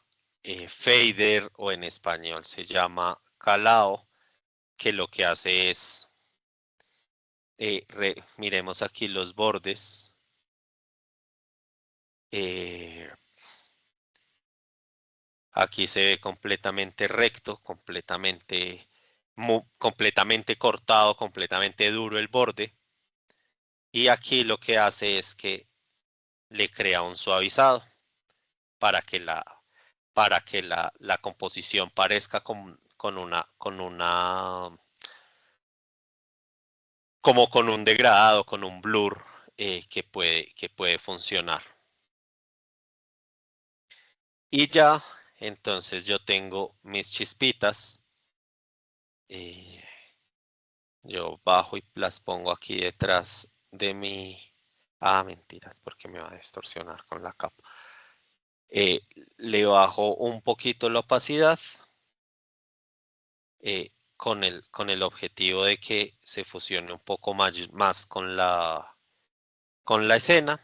fader o en español se llama calao, que lo que hace es, miremos aquí los bordes. Aquí se ve completamente recto, completamente cortado, completamente duro el borde. Y aquí lo que hace es que le crea un suavizado para que la composición parezca como con un degradado, con un blur que puede funcionar. Y ya, entonces yo tengo mis chispitas. Yo bajo y las pongo aquí detrás de mi... Ah, mentiras, porque me va a distorsionar con la capa. Le bajo un poquito la opacidad con el objetivo de que se fusione un poco más con la escena.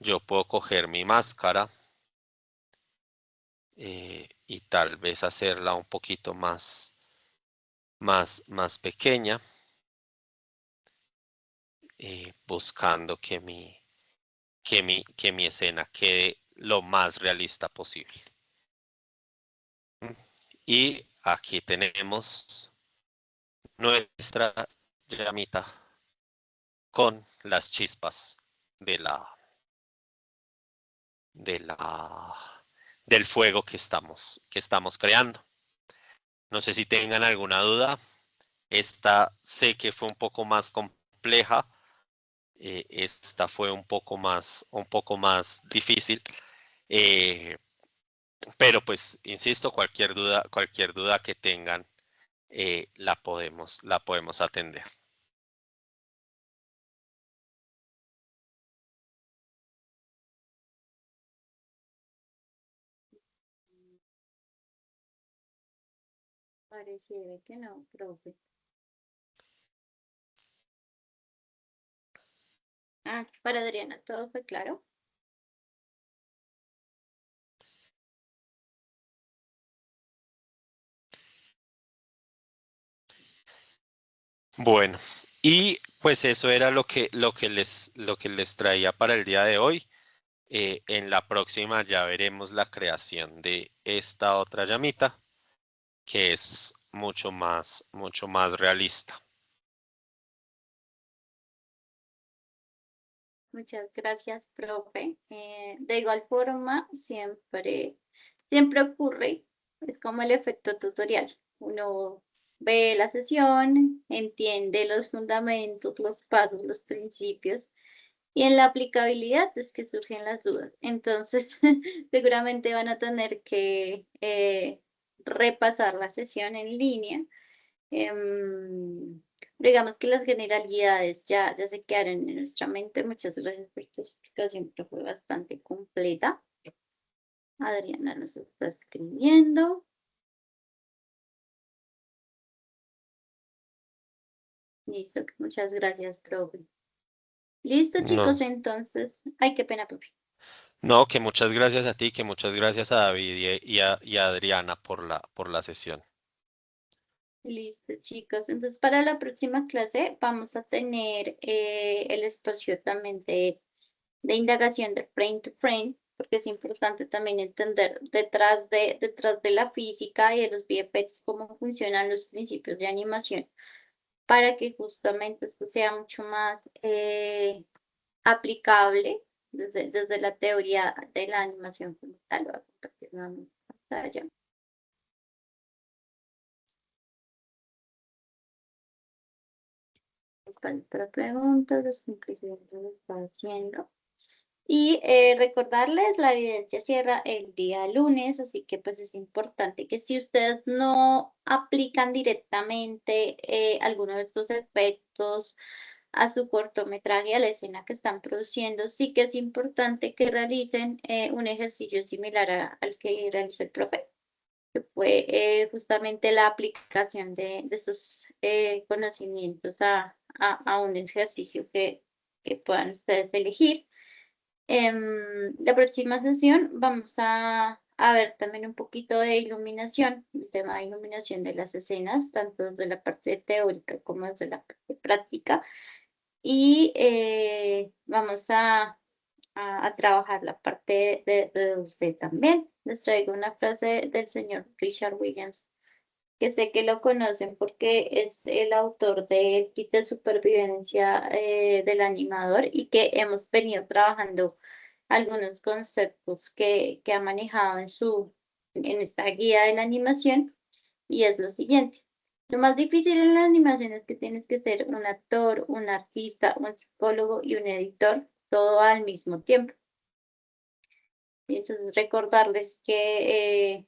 Yo puedo coger mi máscara y tal vez hacerla un poquito más pequeña, buscando que mi escena quede lo más realista posible. Y aquí tenemos nuestra llamita con las chispas del fuego que estamos creando. No sé si tengan alguna duda. Esta sé que fue un poco más compleja. Esta fue un poco más difícil. Pero pues, insisto, cualquier duda que tengan, la podemos atender. Pareciera que no, profe. Para Adriana, ¿todo fue claro? Bueno, y pues eso era lo que les traía para el día de hoy. En la próxima ya veremos la creación de esta otra llamita, que es mucho más realista. Muchas gracias, profe. De igual forma, siempre ocurre, es como el efecto tutorial. Uno ve la sesión, entiende los fundamentos, los pasos, los principios, y en la aplicabilidad es que surgen las dudas. Entonces, seguramente van a tener que repasar la sesión en línea. Digamos que las generalidades ya se quedaron en nuestra mente. Muchas gracias por tu explicación, que fue bastante completa. Adriana nos está escribiendo. Listo, muchas gracias, profe. Listo, chicos, entonces. Ay, qué pena, profe. No, que muchas gracias a ti, que muchas gracias a David y a Adriana por la sesión. Listo, chicos. Entonces, para la próxima clase vamos a tener el espacio también de indagación de frame to frame, porque es importante también entender detrás de la física y de los VFX cómo funcionan los principios de animación para que justamente esto sea mucho más aplicable desde la teoría de la animación como tal. Voy a compartir nuevamente pantalla. Para preguntas, las conclusiones lo está haciendo. Y recordarles, la evidencia cierra el día lunes, así que pues es importante que si ustedes no aplican directamente alguno de estos efectos a su cortometraje, a la escena que están produciendo, sí que es importante que realicen un ejercicio similar al que realizó el profe, que fue justamente la aplicación de estos conocimientos a un ejercicio que puedan ustedes elegir. La próxima sesión vamos a ver también un poquito de iluminación, el tema de iluminación de las escenas, tanto desde la parte teórica como desde la parte práctica. Y vamos a trabajar la parte de usted también. Les traigo una frase del señor Richard Williams, que sé que lo conocen porque es el autor del kit de supervivencia del animador y que hemos venido trabajando algunos conceptos que ha manejado en esta guía de la animación, y es lo siguiente. Lo más difícil en la animación es que tienes que ser un actor, un artista, un psicólogo y un editor, todo al mismo tiempo. Y entonces recordarles que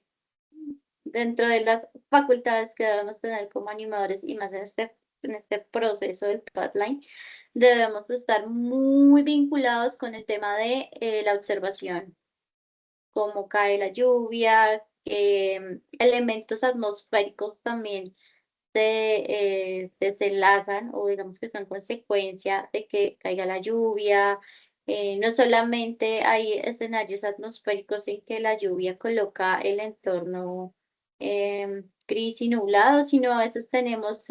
dentro de las facultades que debemos tener como animadores y más en este proceso del pipeline, debemos estar muy vinculados con el tema de la observación, cómo cae la lluvia, elementos atmosféricos también se desenlazan o digamos que son consecuencia de que caiga la lluvia. No solamente hay escenarios atmosféricos en que la lluvia coloca el entorno gris y nublado, sino a veces tenemos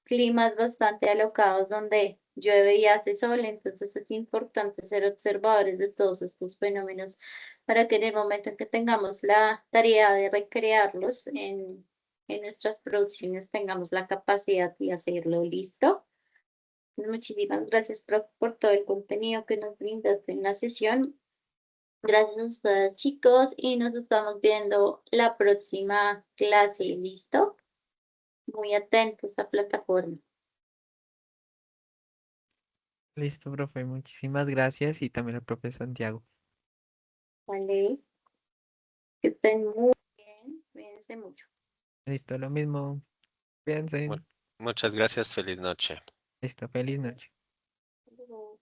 climas bastante alocados donde llueve y hace sol, entonces es importante ser observadores de todos estos fenómenos para que en el momento en que tengamos la tarea de recrearlos en nuestras producciones tengamos la capacidad de hacerlo. ¿Listo? Muchísimas gracias por todo el contenido que nos brindaste en la sesión. Gracias a ustedes, chicos, y nos estamos viendo la próxima clase. ¿Listo? Muy atentos a esta plataforma. Listo, profe. Muchísimas gracias y también al profe Santiago. Vale. Que estén muy bien. Cuídense mucho. Listo, lo mismo. Cuídense. Muchas gracias, feliz noche. Listo, feliz noche. Hasta luego.